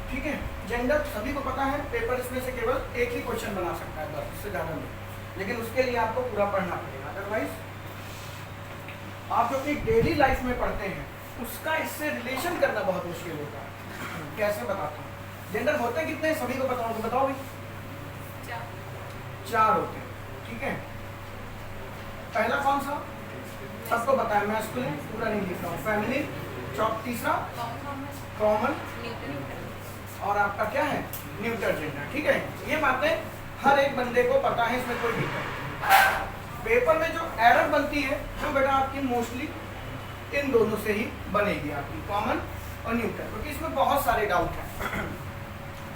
ठीक है, जेंडर सभी को पता है, पेपर इसमें से केवल एक ही क्वेश्चन बना सकता है बस, इससे ज़्यादा नहीं, लेकिन उसके लिए आपको पूरा पढ़ना पड़ेगा, अदरवाइज आप जो कि डेली लाइफ में पढ़ते हैं उसका इससे रिलेशन करना बहुत मुश्किल होता है। कैसे बताता हूँ, जेंडर होते कितने सभी को बताओ, तो बताओ भाई। 4 होते हैं, ठीक है। पहला कौन सा सबको पता है, मैस्कुलिन, पूरा नहीं लिख रहा हूँ, फेमिनिन, तीसरा कॉमन, और आपका क्या है न्यूट्रल जेंडर, ठीक है। ये बातें हर एक बंदे को पता है, इसमें कोई दिक्कत नहीं। पेपर में जो एरर बनती है वो बेटा आपकी मोस्टली इन दोनों से ही बनेगी, आपकी कॉमन और न्यूट्रल, क्योंकि इसमें बहुत सारे डाउट हैं।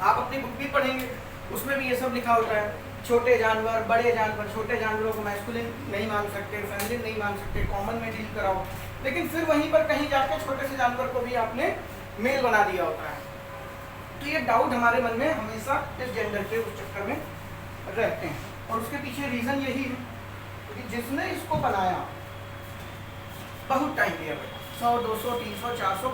आप अपनी बुक भी पढ़ेंगे, उसमें भी ये सब लिखा होता है, छोटे जानवर, बड़े जानवर, छोटे जानवरों को मैस्कुलिन नहीं मान सकते, फेमिनिन नहीं मान सकते, कॉमन में डील कराओ, लेकिन फिर वहीं पर कहीं जाके छोटे से जानवर को भी आपने मेल बना दिया होता है। तो ये डाउट हमारे मन में हमेशा इस जेंडर के उस चक्कर में रहते हैं, और उसके पीछे रीजन यही है कि जिसने इसको बनाया बहुत टाइम लिया बेटा, 100, 200, 300, 400,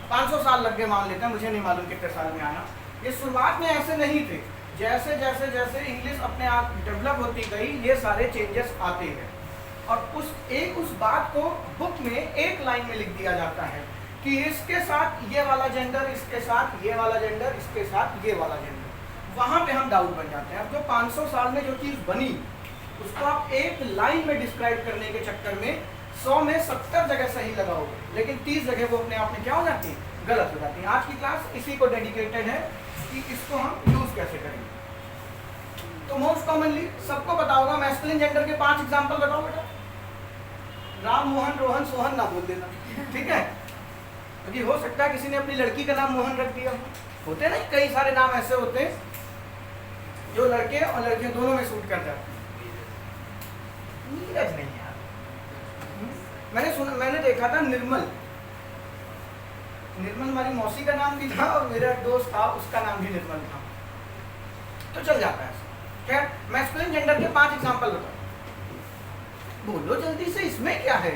500 साल लग गए मान लेते हैं, मुझे नहीं मालूम कितने साल में आया। ये शुरुआत में ऐसे नहीं थे, जैसे जैसे जैसे इंग्लिश अपने आप डेवलप होती गई ये सारे चेंजेस आते गए, और उस बात को बुक में एक लाइन में लिख दिया जाता है कि इसके साथ ये वाला जेंडर, इसके साथ ये वाला जेंडर, इसके साथ ये वाला जेंडर। वहाँ पे हम डाउट बन जाते हैं। अब जो 500 साल में जो चीज़ बनी उसको आप एक लाइन में डिस्क्राइब करने के चक्कर में 100 में 70 जगह सही लगाओगे, लेकिन 30 जगह वो अपने आप में क्या हो जाती है, गलत हो जाती है। आज की क्लास इसी को डेडिकेटेड है कि इसको हम यूज कैसे करेंगे। तो मोस्ट कॉमनली सबको पता होगा, मैस्कुलिन जेंडर के 5 एग्जांपल बताओ बेटा। राम, मोहन, रोहन, सोहन ना बोल देना, ठीक है, क्योंकि हो सकता है किसी ने अपनी लड़की का नाम मोहन रख दिया। होते नहीं कई सारे नाम ऐसे होते हैं जो लड़के और लड़कियों दोनों में सूट कर जाते हैं। नीरज नहीं यार, मैंने देखा था निर्मल हमारी मौसी का नाम भी था, और मेरा दोस्त था उसका नाम भी निर्मल था, तो चल जाता है। खैर, मैस्कुलिन जेंडर के 5 एग्जांपल बताओ, बोलो जल्दी से, इसमें क्या है।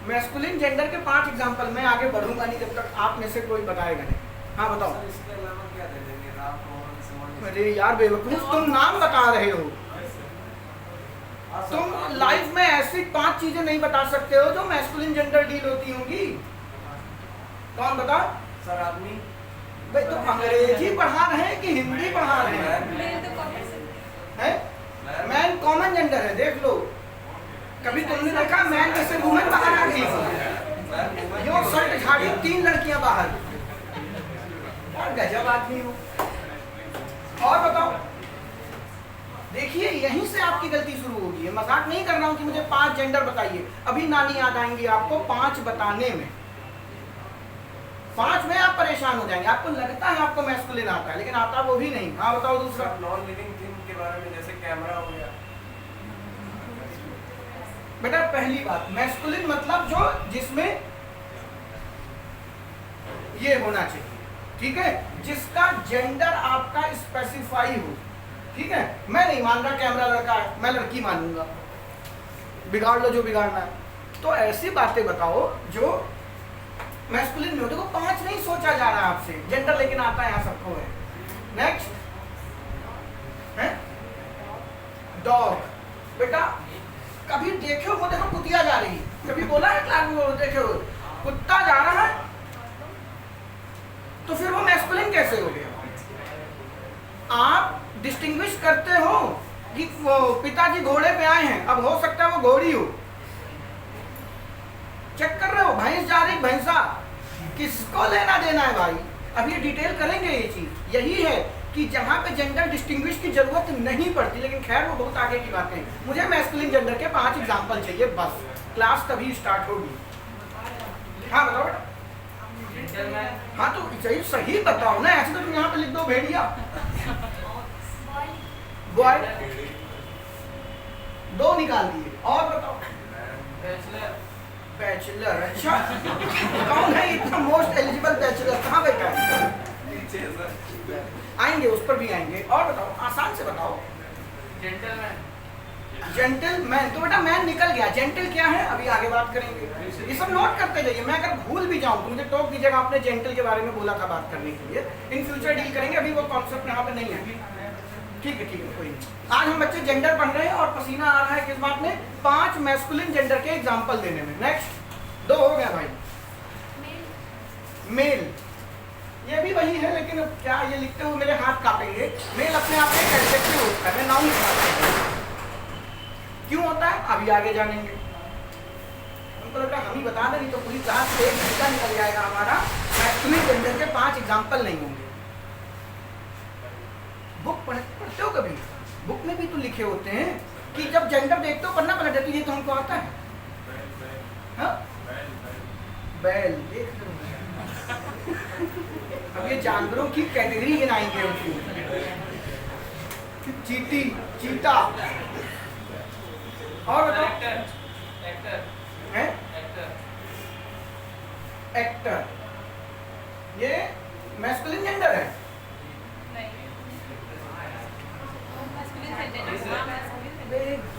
मैस्कुलिन जेंडर के 5 एग्जांपल, मैं आगे बढ़ूंगा नहीं जब तक आप में से कोई बताएगा नहीं। हाँ बताओ। सर, इसके अलावा क्या दे देंगे, राम, मोहन, सोहन? अरे यार बेवकूफ, तुम नाम बता रहे हो, तुम लाइफ में ऐसी 5 चीजें नहीं बता सकते हो जो मैस्कुलिन जेंडर डील होती होंगी। कौन बता? सर, आदमी। भाई तो अंग्रेजी पढ़ा रहे हैं कि हिंदी पढ़ा रहे हैं? मैन कॉमन जेंडर है, देख लो। कभी तुमने देखा मैन जैसे वुमेन बाहर आ गई, यो शर्ट झाड़ी 3 लड़कियां बाहर, और गजब आदमी हो। और बताओ, देखिए यहीं से आपकी गलती शुरू होगी है। मजाक नहीं कर रहा हूं कि मुझे 5 जेंडर बताइए, अभी नानी याद आएंगी आपको 5 बताने में। 5 में आप परेशान हो जाएंगे, आपको लगता है आपको मैस्कुलिन आता है लेकिन आता वो भी नहीं। हाँ बताओ दूसरा। नॉन लिविंग थिंग के बारे में, जैसे कैमरा हो गया। बेटा पहली बात, मैस्कुलिन मतलब जो जिसमें ये होना चाहिए, ठीक है, जिसका जेंडर आपका स्पेसिफाई हो, ठीक है। मैं नहीं मान रहा कैमरा लड़का है, मैं लड़की मानूंगा, बिगाड़ लो जो बिगाड़ना है। तो ऐसी बातें बताओ जो मैस्कुलिन में हो। देखो 5 नहीं सोचा जा रहा है आपसे, जेंडर लेकिन आता है यहाँ सबको है। नेक्स्ट है डॉग। बेटा कभी देखो वो, देखो कुतिया जा रही, कभी बोला है क्लास में देखो कुत्ता जा रहा है, तो फिर वो मैस्कुलिन कैसे हो गया? आप डिस्टिंग्विश करते हो कि वो पिताजी घोड़े पे आए हैं, अब हो सकता है वो घोड़ी हो, चेक कर रहे हो, भैंस जा रही भैंसा, किसको लेना देना है भाई। अब ये डिटेल करेंगे, ये चीज यही है कि जहाँ पे जेंडर डिस्टिंग्विश की जरूरत नहीं पड़ती, लेकिन खैर वो बहुत आगे की बात है। मुझे मैस्कुलिन जेंडर के 5 एग्जांपल चाहिए बस, क्लास तभी स्टार्ट होगी। हाँ बताओ बेटा। हाँ तो सही बताओ ना, ऐसे तो तुम यहाँ पे लिख दो भेड़िया। बॉय 2 निकाल दिए, और बताओ। बैचलर, अच्छा कौन है इतना मोस्ट एलिजिबल बैचलर, कहाँ बैठा है? आएंगे, उस पर भी आएंगे। और बताओ। जेंटलमैन, तो बेटा मैन निकल गया, जेंटल क्या है अभी आगे बात करेंगे, ये सब नोट करते जाइए। मैं अगर भूल भी जाऊं तो मुझे टोक दीजिएगा, आपने जेंटल के बारे में बोला था बात करने के लिए, इन फ्यूचर डील करेंगे, अभी वो कॉन्सेप्ट यहाँ पे नहीं है। ठीक है कोई नहीं। आज हम बच्चे जेंडर पढ़ रहे हैं और पसीना आ रहा है किस बात में, 5 मैस्कुलिन जेंडर के एग्जाम्पल देने में। नेक्स्ट 2 हो गया भाई। मेल, ये भी वही है लेकिन क्या ये लिखते हुए मेरे हाथ कांपेंगे। मेल अपने आप में एडजेक्टिव होता है, मैं नाउन लिखा क्यों होता है अभी आगे जानेंगे। हमको लग रहा है हम ही बता दें, नहीं तो पूरी क्लास से एक घंटा निकल जाएगा हमारा, मैस्कुलिन जेंडर के 5 एग्जाम्पल नहीं होंगे। बुक पढ़ते हो कभी, बुक में भी तो लिखे होते हैं कि जब जेंडर देखते हो पढ़ना पलट जाती है, तो हमको आता है। हाँ बैल, देख अब ये जानवरों की कैटेगरी गिनाएंगे उनकी, चीटी, चीता, और बताओ एक्टर, ये मैस्कुलिन जेंडर है।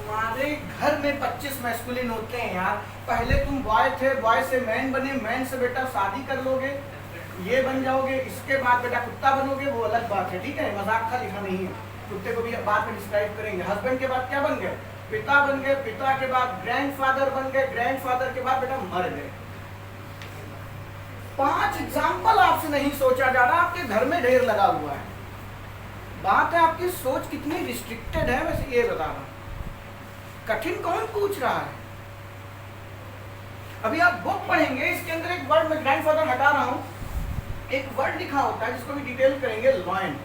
हमारे घर में 25 मैस्कुलिन होते हैं यार। पहले तुम बॉय थे, बॉय से मैन बने, मैन से बेटा शादी कर लोगे, ये बन जाओगे, इसके बाद बेटा कुत्ता बनोगे, वो अलग बात है, ठीक है, मजाक का लिखा नहीं है, कुत्ते को भी बाद में डिस्क्राइब करेंगे। हस्बैंड के बाद क्या बन गए, पिता बन गए, पिता के बाद ग्रैंडफादर बन गए, ग्रैंडफादर के बाद बेटा मर गए। 5 एग्जाम्पल आपसे नहीं सोचा जा रहा, आपके घर में ढेर लगा हुआ है। बात है आपकी सोच कितनी रिस्ट्रिक्टेड है, वैसे ये बता रहा। कठिन कौन पूछ रहा है। अभी आप बुक पढ़ेंगे, इसके अंदर एक वर्ड में ग्रैंडफादर हटा रहा हूं, एक वर्ड लिखा होता है जिसको भी डिटेल करेंगे, लॉयन,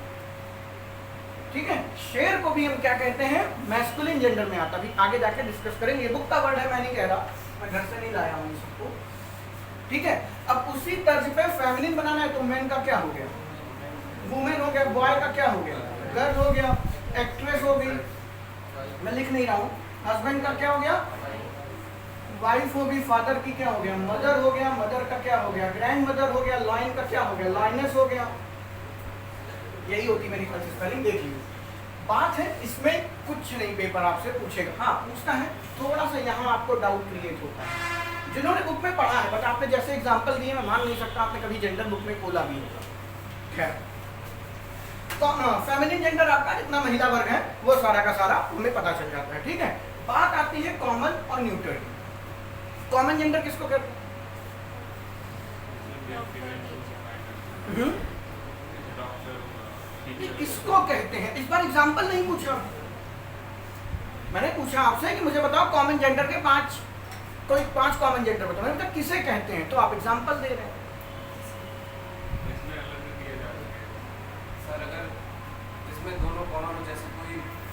ठीक है। शेर को भी हम क्या कहते हैं, मैस्कुलिन जेंडर में आता, अभी आगे जाके डिस्कस करेंगे। ये बुक का वर्ड है, मैं नहीं कह रहा, मैं घर से नहीं लाया हूँ सबको, ठीक है। अब उसी तर्ज पे फेमिनिन बनाना है तो मैन का क्या हो गया, वुमेन हो गया, बॉय का क्या हो गया, गर्ल हो गया, एक्ट्रेस हो गई, मैं लिख नहीं रहा हूँ। हस्बैंड का क्या हो गया, वाइफ हो गई, फादर की क्या हो गया, मदर हो गया, मदर का क्या हो गया, ग्रैंड मदर हो गया, लॉयन का क्या हो गया, लॉयनेस हो गया। यही होती मेरी स्पेलिंग, देख लीजिए। बात है इसमें कुछ नहीं पेपर आपसे पूछेगा, हाँ पूछता है थोड़ा सा, यहाँ आपको डाउट क्रिएट होता है। जिन्होंने बुक में पढ़ा है, बट आपने जैसे एग्जाम्पल दिए, मैं मान नहीं सकता आपने कभी जेंडर बुक में खोला भी होगा। खैर, तो फेमिनिन जेंडर आपका जितना महिला वर्ग है वो सारा का सारा हमें पता चल जाता है, ठीक है। बात आती है कॉमन और न्यूट्रल। कॉमन जेंडर किसको कहते हैं, किसको कहते हैं। इस बार एग्जाम्पल नहीं पूछा, मैंने पूछा आपसे कि मुझे बताओ कॉमन जेंडर के 5 कॉमन जेंडर बताओ, मैंने किसे कहते हैं, तो आप एग्जाम्पल दे रहे हैं। सर अगर इसमें दोनों कॉमन हो, जैसे कोई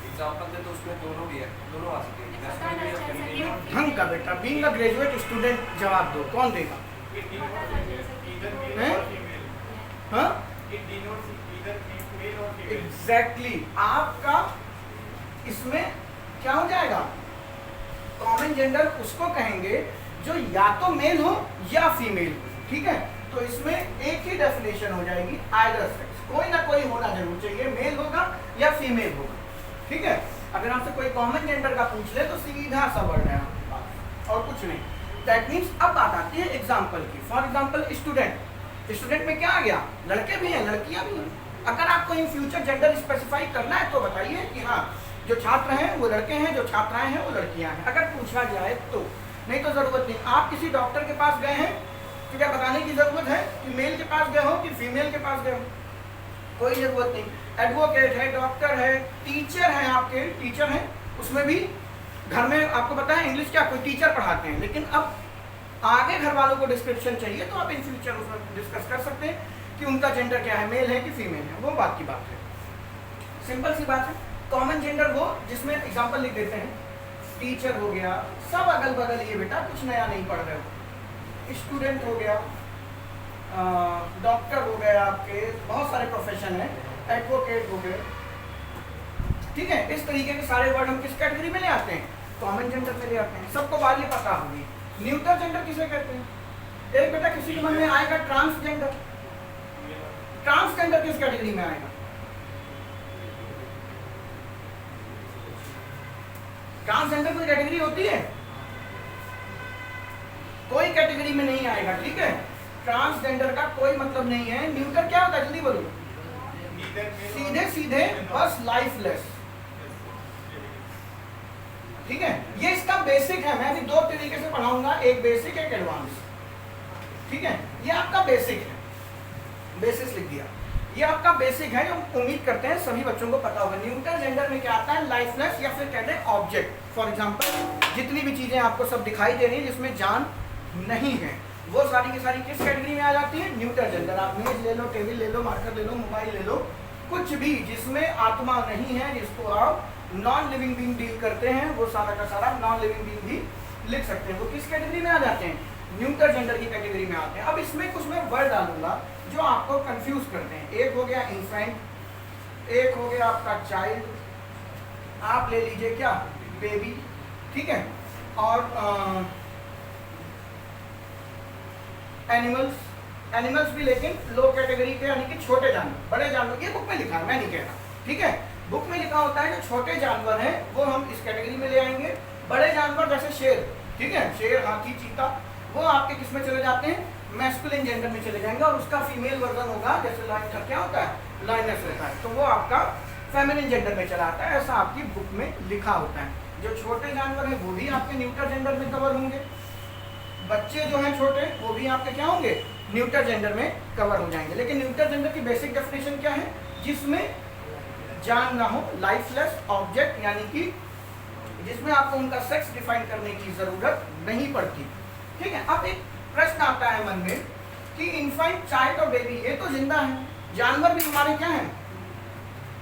एग्जांपल दे तो उसमें दोनों भी है, दोनों आ सकते हैं। ढंग का बेटा, बीइंग अ ग्रेजुएट स्टूडेंट जवाब दो, कौन देगा। हाँ एग्जैक्टली, आपका इसमें क्या हो जाएगा, कॉमन जेंडर उसको कहेंगे जो या तो मेल हो या फीमेल हो, ठीक है। तो इसमें एक ही डेफिनेशन हो जाएगी, आइदर सेक्स, कोई ना कोई होना जरूर चाहिए, मेल होगा या फीमेल होगा, ठीक है। अगर आपसे कोई कॉमन जेंडर का पूछ ले तो सीधा सा वर्ड है आपके पास और कुछ नहीं। दैट मीन्स अब बात आती है एग्जाम्पल की। फॉर एग्जाम्पल स्टूडेंट, स्टूडेंट में क्या आ गया, लड़के भी हैं लड़कियां भी हैं। अगर आपको इन फ्यूचर जेंडर स्पेसिफाई करना है तो बताइए कि हाँ जो छात्र हैं वो लड़के हैं, जो छात्राएं हैं वो लड़कियां हैं, अगर पूछा जाए तो। नहीं तो जरूरत नहीं। आप किसी डॉक्टर के पास गए हैं तो क्या बताने की जरूरत है कि मेल के पास गए हो कि फीमेल के पास गए हो, कोई जरूरत नहीं। एडवोकेट है, डॉक्टर है, टीचर है, आपके टीचर हैं, उसमें भी घर में आपको पता है इंग्लिश क्या कोई टीचर पढ़ाते हैं, लेकिन अब आगे घर वालों को डिस्क्रिप्शन चाहिए तो आप इन फ्यूचर उसमें डिस्कस कर सकते हैं कि उनका जेंडर क्या है, मेल है कि फीमेल है, वो बात की बात है। सिंपल सी बात है। कॉमन जेंडर वो जिसमें एग्जाम्पल लिख देते हैं, टीचर हो गया, सब अगल बगल ये बेटा कुछ नया नहीं पढ़ रहे हो, स्टूडेंट हो गया, डॉक्टर हो गए, आपके बहुत सारे प्रोफेशन है, एडवोकेट हो गए, ठीक है। इस तरीके के सारे वर्ड हम किस कैटेगरी में ले आते हैं, कॉमन जेंडर में ले आते हैं। सबको बात ये पता होगी। न्यूट्रल जेंडर किसे कहते हैं, एक बेटा किसी के मन में आएगा ट्रांसजेंडर, ट्रांसजेंडर किस कैटेगरी में आएगा, ट्रांसजेंडर कोई कैटेगरी होती है? कोई कैटेगरी में नहीं आएगा, ठीक है। ट्रांसजेंडर का कोई मतलब नहीं है। न्यूटर क्या होता है, जल्दी बोलो। सीधे सीधे बस लाइफलेस, ठीक है। ये इसका बेसिक है। मैं अभी दो तरीके से पढ़ाऊंगा, एक बेसिक एक एडवांस, ठीक है। ये आपका बेसिक है, बेसिस लिख दिया। ये आपका बेसिक है जो उम्मीद करते हैं सभी बच्चों को पता होगा। न्यूटर जेंडर में क्या आता है, लाइफलेस या फिर कहते हैं ऑब्जेक्ट। फॉर एग्जांपल जितनी भी चीजें आपको सब दिखाई दे रही है जिसमें जान नहीं है, वो सारी की सारी किस कैटेगरी में आ जाती है, न्यूटर जेंडर। आप मेज ले लो, टेबल ले लो, मार्कर ले लो, मोबाइल ले लो, कुछ भी जिसमें आत्मा नहीं है, जिसको आप नॉन लिविंग बीइंग डील करते हैं, वो सारा का सारा नॉन लिविंग बीइंग भी लिख सकते हैं। वो किस कैटेगरी में आ जाते हैं, न्यूटर जेंडर की कैटेगरी में आते हैं। अब इसमें कुछ मैं वर्ड डालूंगा जो आपको कंफ्यूज करते हैं। एक हो गया इन्फेंट, एक हो गया आपका चाइल्ड, आप ले लीजिए क्या, बेबी, ठीक है। और एनिमल्स, एनिमल्स भी लेकिन लो कैटेगरी के, यानी कि छोटे जानवर। बड़े जानवर ये बुक में लिखा है, मैं नहीं कह रहा, ठीक है। बुक में लिखा होता है जो छोटे जानवर हैं वो हम इस कैटेगरी में ले आएंगे। बड़े जानवर जैसे शेर, ठीक है, शेर, हाथी, चीता, वो आपके किस में चले जाते हैं, मैस्कुलिन जेंडर में चले जाएंगे। और उसका फीमेल वर्जन होगा, जैसे लाइन का क्या होता है, लाइनस रहता है, तो वो आपका फेमिनिन जेंडर में चला आता है। ऐसा आपकी बुक में लिखा होता है। जो छोटे जानवर हैं वो भी आपके न्यूटर जेंडर में कवर होंगे। बच्चे जो हैं छोटे वो भी आपके क्या होंगे, न्यूटर जेंडर में कवर हो जाएंगे। लेकिन न्यूटर जेंडर की बेसिक डेफिनेशन क्या है, जिसमें जान ना हो, लाइफलेस ऑब्जेक्ट, यानी कि जिसमें आपको उनका सेक्स डिफाइन करने की जरूरत नहीं पड़ती, ठीक है। अब एक प्रश्न आता है मन में कि इन्फेंट, चाइल्ड और बेबी ये तो जिंदा है, जानवर भी हमारे क्या है,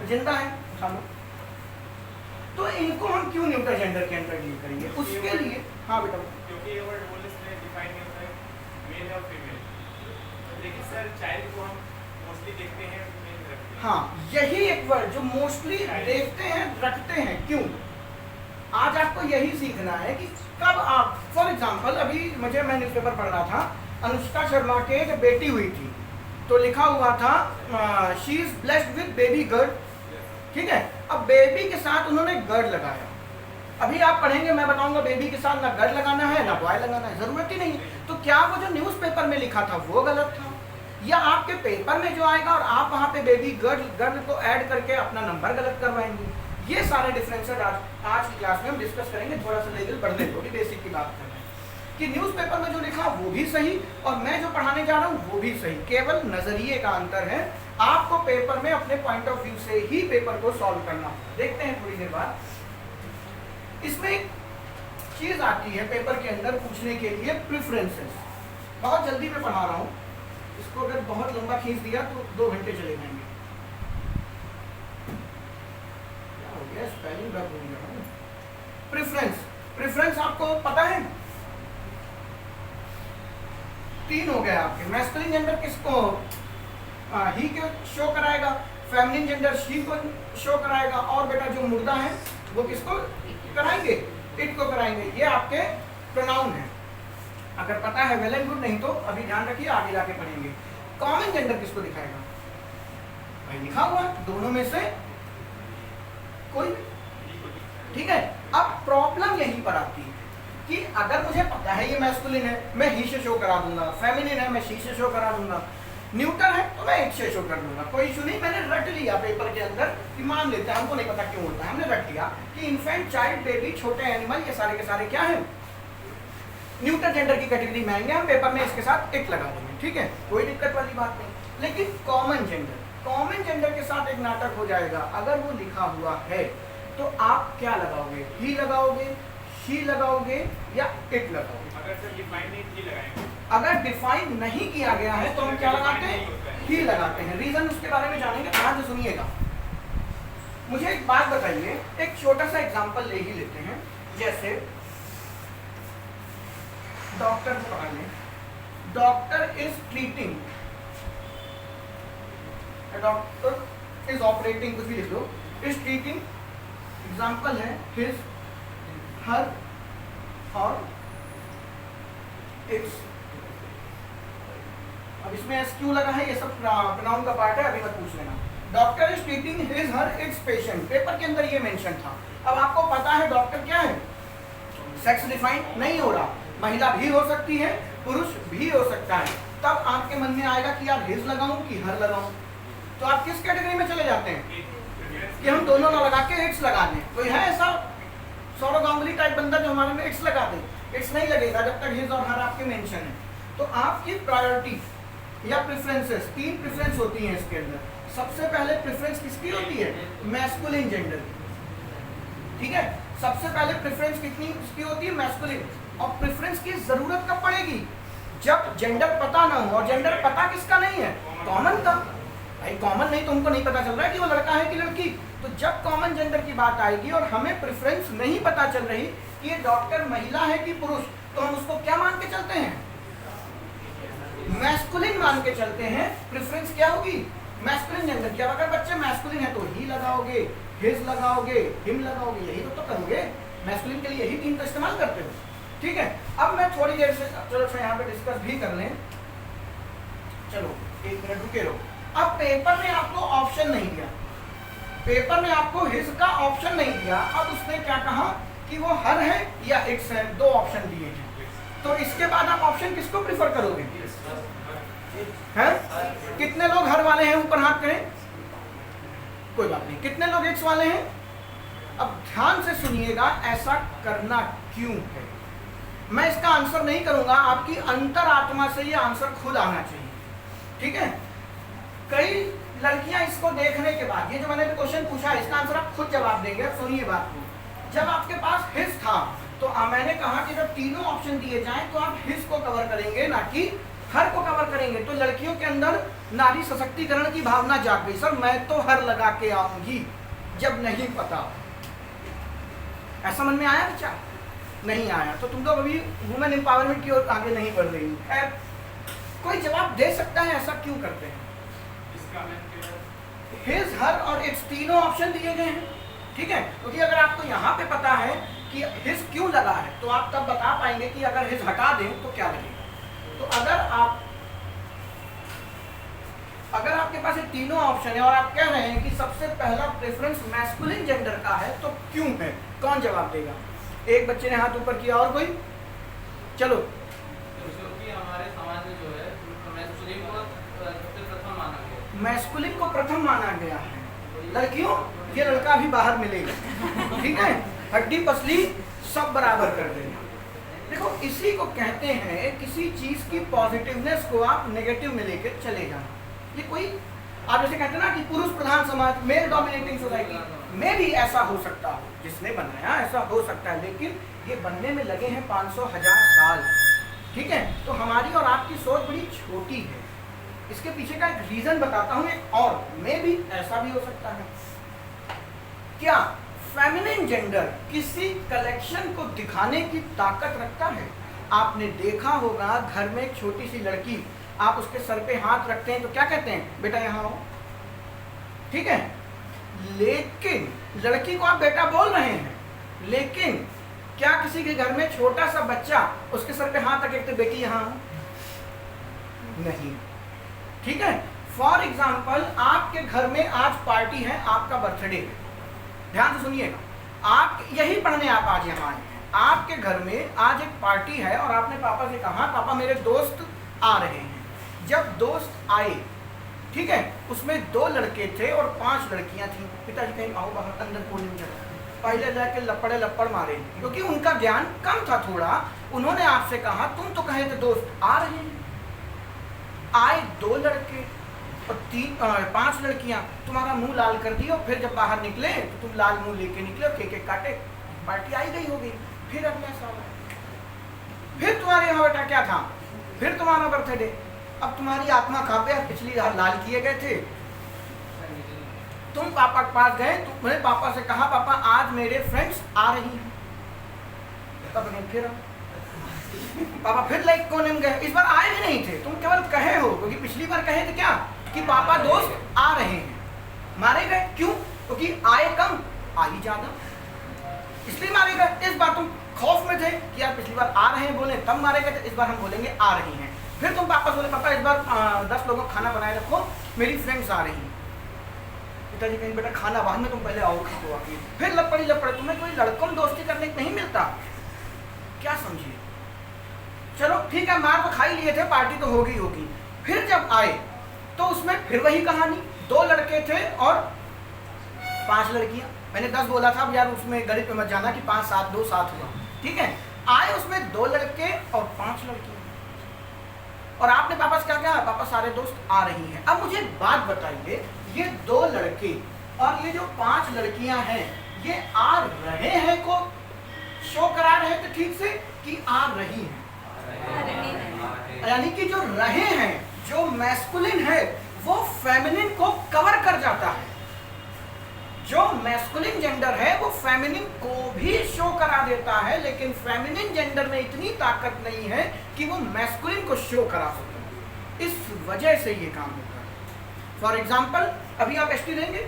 जिंदा है, तो इनको हम क्यों न्यूटर जेंडर के अंदर डील करेंगे, उसके लिए। हाँ बेटा, क्योंकि ये वर्ड बोलने से डिफाइन नहीं होता है मेल और फीमेल, लेकिन सर चाइल्ड को हम मोस्टली देखते हैं मेल रखते हैं। हाँ, यही एक वर्ड जो मोस्टली देखते हैं, रखते हैं, क्यों। आज आपको यही सीखना है कि कब आप, फॉर एग्जाम्पल अभी मैं न्यूज़पेपर पढ़ रहा था, अनुष्का शर्मा के जब बेटी हुई थी तो लिखा हुआ था she is blessed with baby girl, ठीक है। अब बेबी के साथ उन्होंने गर्ल लगाया। अभी आप पढ़ेंगे, मैं बताऊंगा बेबी के साथ ना गर्ल लगाना है ना बॉय लगाना है, जरूरत ही नहीं। तो क्या वो जो न्यूज़पेपर में लिखा था वो गलत था, या आपके पेपर में जो आएगा और आप वहाँ पे बेबी गर्ल को ऐड करके अपना नंबर गलत करवाएंगे। ये सारे डिफरेंसेस आज की क्लास में हम डिस्कस करेंगे। थोड़ा सा लेवल बढ़ने दो, बेसिक की बात कर रहे हैं कि न्यूज़पेपर में जो लिखा वो भी सही और मैं जो पढ़ाने जा रहा हूँ वो भी सही, केवल नजरिए का अंतर है। आपको पेपर में अपने पॉइंट ऑफ व्यू से ही पेपर को सॉल्व करना होगा। देखते हैं थोड़ी देर बाद। इसमें एक चीज आती है पेपर के अंदर पूछने के लिए, प्रेफरेंसेस। बहुत जल्दी में पढ़ा रहा हूँ, इसको अगर बहुत लंबा खींच दिया तो 2 घंटे चले जाएंगे। स्पेलिंग गलत हो गया। प्रेफरेंस आपको पता है, 3 हो गए आपके। मैस्कुलिन जेंडर किसको ही को शो कराएगा, फेमिनिन जेंडर शी को शो कराएगा, और बेटा जो मुर्दा है वो किसको कराएंगे, इट को कराएंगे। ये आपके प्रोनाउन है। अगर पता है वेल एंड गुड, नहीं तो अभी ध्यान रखिए, आगे जाके पढ़ेंगे। कॉमन जेंडर किसको दिखाएगा, भाई लिखा हुआ दोनों में से कोई, ठीक है। अब प्रॉब्लम यहीं पर आती है कि अगर मुझे पता है ये मैस्कुलिन है, मैं ही से शो करा दूंगा, फेमिनिन है मैं शी से शो करा दूंगा, न्यूटर है तो मैं इट से शो कर दूंगा, कोई इशू नहीं। मैंने रट लिया पेपर के अंदर कि मान लेते हैं, हमको नहीं पता क्यों होता है, हमने रट लिया कि इन्फेंट, चाइल्ड, बेबी, छोटे एनिमल, ये सारे के सारे क्या है, न्यूटर जेंडर की कैटेगरी में आएंगे। हम पेपर में इसके साथ इट लगा देंगे, ठीक है, कोई दिक्कत वाली बात नहीं। लेकिन कॉमन जेंडर के साथ एक नाटक हो जाएगा। अगर वो लिखा हुआ है तो आप क्या लगाओगे, ही लगाओगे, शी लगाओगे या इट लगाओगे। अगर सर डिफाइन नहीं लगाएंगे, अगर डिफाइन नहीं किया गया है तो हम क्या लगाते हैं, ही लगाते हैं। रीजन उसके बारे में जानेंगे, ध्यान से सुनिएगा। मुझे एक बात बताइए, एक छोटा सा एग्जांपल ले ही लेते हैं। जैसे डॉक्टर को पकड़ लें, doctor is treating, doctor is operating, कुछ भी लिख लो, इज ट्रीटिंग, एग्जाम्पल है हिज, हर और इट्स। अब इसमें एस क्यों लगा है, ये सब प्रोनाउन का पार्ट है, अभी मत पूछ लेना। Doctor is treating his, her, it's patient, paper के अंदर ये मेंशन था। अब आपको पता है डॉक्टर क्या है, सेक्स डिफाइन नहीं हो रहा, महिला भी हो सकती है, पुरुष भी हो सकता है, तब आपके मन में आएगा कि यार हिज लगाऊं कि हर लगाऊं, तो आप किस कैटेगरी में चले जाते हैं कि हम दोनों ना लगा के इट्स लगा दें। कोई है ऐसा सौरव गांगुली टाइप बंदा जो हमारे में इट्स लगा दे? इट्स नहीं लगेगा जब तक हिज और हर आपके मेंशन है। तो आपकी प्रायोरिटी या प्रेफरेंसेस, 3 प्रेफरेंस होती हैं इसके अंदर। सबसे पहले प्रेफरेंस किसकी होती है? मैस्कुलिन जेंडर की, ठीक है। सबसे पहले प्रेफरेंस किसकी होती है? मैस्कुलिन। और प्रेफरेंस की जरूरत कब पड़ेगी? जब जेंडर पता ना हो। और जेंडर पता किसका नहीं है? कॉमन का। भाई कॉमन नहीं तो हमको नहीं पता चल रहा है कि वो लड़का है कि लड़की। तो जब कॉमन जेंडर की बात आएगी और हमें प्रेफरेंस नहीं पता चल रही कि ये डॉक्टर महिला है कि पुरुष, तो हम उसको क्या मान के चलते हैं? मैस्कुलिन मान के चलते हैं। प्रेफरेंस क्या होगी? मैस्कुलिन जेंडर की। अगर बच्चे मैस्कुलिन है तो ही लगाओगे, हिज लगाओगे, हिम लगाओगे, यही तो करोगे। मैस्कुलिन के लिए यही 3 का इस्तेमाल करते हो, ठीक है। अब मैं थोड़ी देर से चलो यहाँ पे डिस्कस भी कर लें। चलो 1 मिनट रुके रहो। अब पेपर ने आपको ऑप्शन नहीं दिया, पेपर ने आपको हिज का ऑप्शन नहीं दिया। अब उसने क्या कहा कि वो हर है या इट्स है, 2 ऑप्शन दिए हैं। तो इसके बाद आप ऑप्शन किसको प्रिफर करोगे? हैं? कितने लोग हर वाले हैं? ऊपर हाथ करें। कोई बात नहीं। कितने लोग इट्स वाले हैं? अब ध्यान से सुनिएगा, ऐसा करना क्यों है। मैं इसका आंसर नहीं करूंगा, आपकी अंतरात्मा से ये आंसर खुद आना चाहिए, ठीक है। कई लड़कियां इसको देखने के बाद, ये जो मैंने क्वेश्चन पूछा इसका आंसर आप खुद जवाब देंगे। सुनिए बात को। जब आपके पास हिज था तो मैंने कहा कि जब तीनों ऑप्शन दिए जाएं तो आप हिज को कवर करेंगे, ना कि हर को कवर करेंगे। तो लड़कियों के अंदर नारी सशक्तिकरण की भावना जाग गई। सर मैं तो हर लगा के आऊंगी जब नहीं पता। ऐसा मन में आया विचार? नहीं आया तो तुम लोग अभी वुमेन एम्पावरमेंट की ओर आगे नहीं बढ़ रही। खैर कोई जवाब दे सकता है ऐसा क्यों करते हैं? हिज, हर और इट्स तीनों ऑप्शन दिए गए हैं, ठीक है। क्योंकि अगर आपको यहाँ पे पता है कि हिज क्यों लगा है तो आप तब बता पाएंगे कि अगर हिज हटा दें तो क्या लगेगा। तो अगर आपके पास ये तीनों ऑप्शन है और आप कह रहे हैं कि सबसे पहला प्रेफरेंस मैस्कुलिन जेंडर का है, तो क्यों है? कौन जवाब देगा? एक बच्चे ने हाथ ऊपर किया, और कोई? चलो। क्योंकि हमारे समाज में जो है मैस्कुलिन को सबसे प्रथम माना गया। मैस्कुलिन को प्रथम माना गया है। लड़कियों, ये लड़का भी बाहर मिलेगा, ठीक है। हड्डी पसली सब बराबर कर देना। देखो इसी को कहते हैं, किसी चीज की पॉजिटिवनेस को आप नेगेटिव में लेकर चले जाना। ये कोई आप जैसे कहते हैं ना कि पुरुष प्रधान समाज, मेल डोमिनेटिंग सोसाइटी में भी ऐसा हो सकता हो, जिसने बनाया ऐसा हो सकता है, लेकिन ये बनने में लगे हैं 500,000 साल, ठीक है। तो हमारी और आपकी सोच बड़ी छोटी है। इसके पीछे का एक रीजन बताता हूँ, और में भी ऐसा भी हो सकता है। क्या फेमिनिन जेंडर किसी कलेक्शन को दिखाने की ताकत रखता है? आपने देखा होगा घर में एक छोटी सी लड़की, आप उसके सर पे हाथ रखते हैं तो क्या कहते हैं? बेटा यहाँ आओ, ठीक है। लेकिन लड़की को आप बेटा बोल रहे हैं, लेकिन क्या किसी के घर में छोटा सा बच्चा उसके सर पे हाथ रखे तो बेटी यहाँ आओ? नहीं, ठीक है। फॉर एग्जाम्पल आपके घर में आज पार्टी है, आपका बर्थडे है, ध्यान से सुनिएगा। आप यही पढ़ने आप आज यहाँ आए हैं। आपके घर में आज एक पार्टी है और आपने पापा से कहा पापा मेरे दोस्त आ रहे हैं। जब दोस्त आए, ठीक है, उसमें 2 लड़के थे और 5 लड़कियां थी। पिताजी कहीं आओ बाहर, अंदर कोने में जाओ। पहले जाके लपड़ मारे, क्योंकि उनका ज्ञान कम था थोड़ा। उन्होंने आपसे कहा तुम तो कहे थे दोस्त आ रहे हैं। आए 2 लड़के और 5 लड़कियां, तुम्हारा मुंह लाल कर दिया। फिर जब बाहर निकले तो तुम लाल मुंह लेके निकले और केक काटे, पार्टी आई गई होगी। फिर अगला साल फिर तुम्हारे यहाँ बेटा क्या था, फिर तुम्हारा बर्थडे। अब तुम्हारी आत्मा कहाँ पे? पिछली बार लाल किए गए थे। तुम पापा के पास गए, तुमने पापा से कहा पापा आज मेरे फ्रेंड्स आ रही हैं। तब फिर पापा फिर लाइक कोने में गए। इस बार आए भी नहीं थे, तुम केवल कहे हो, क्योंकि पिछली बार कहे थे क्या कि पापा दोस्त आ रहे हैं। मारे गए क्यों? क्योंकि आए कम आई ज्यादा, इसलिए मारे गए। इस बार तुम खौफ में थे कि यार पिछली बार आ रहे हैं बोले तब मारे गए थे, इस बार हम बोलेंगे आ रही हैं। फिर तुम पापा बोले पापा इस बार 10 लोगों का खाना बनाए रखो, मेरी फ्रेंड्स आ रही हैं। पिताजी कहीं बेटा खाना बाद में, तुम पहले आओ खा दो आके। फिर लपड़ी। तुम्हें कोई लड़कों में दोस्ती करने को नहीं मिलता, क्या समझिए? चलो ठीक है, मार तो खा ही लिए थे, पार्टी तो होगी होगी। फिर जब आए तो उसमें फिर वही कहानी, 2 लड़के थे और 5 लड़कियां। मैंने 10 बोला था, अब यार उसमें गणित में मत जाना कि 5 7 2 7 हुआ, ठीक है। आए उसमें 2 लड़के और 5 लड़कियां, और आपने पापा से क्या कहा? पापा सारे दोस्त आ रही हैं। अब मुझे बात बताइए, ये 2 लड़के और ये जो 5 लड़कियां हैं, ये आ रहे हैं को शो करा रहे थे ठीक से कि आ रही हैं? यानी कि जो रहे हैं, जो मैस्कुलिन है वो फेमिनिन को कवर कर जाता है। जो मैस्कुलिन जेंडर है वो फेमिनिन को भी शो करा देता है, लेकिन फेमिनिन जेंडर में इतनी ताकत नहीं है कि वो मैस्कुलिन को शो करा सके। इस वजह से ये काम होता है। फॉर एग्जाम्पल, अभी आप एसटी देंगे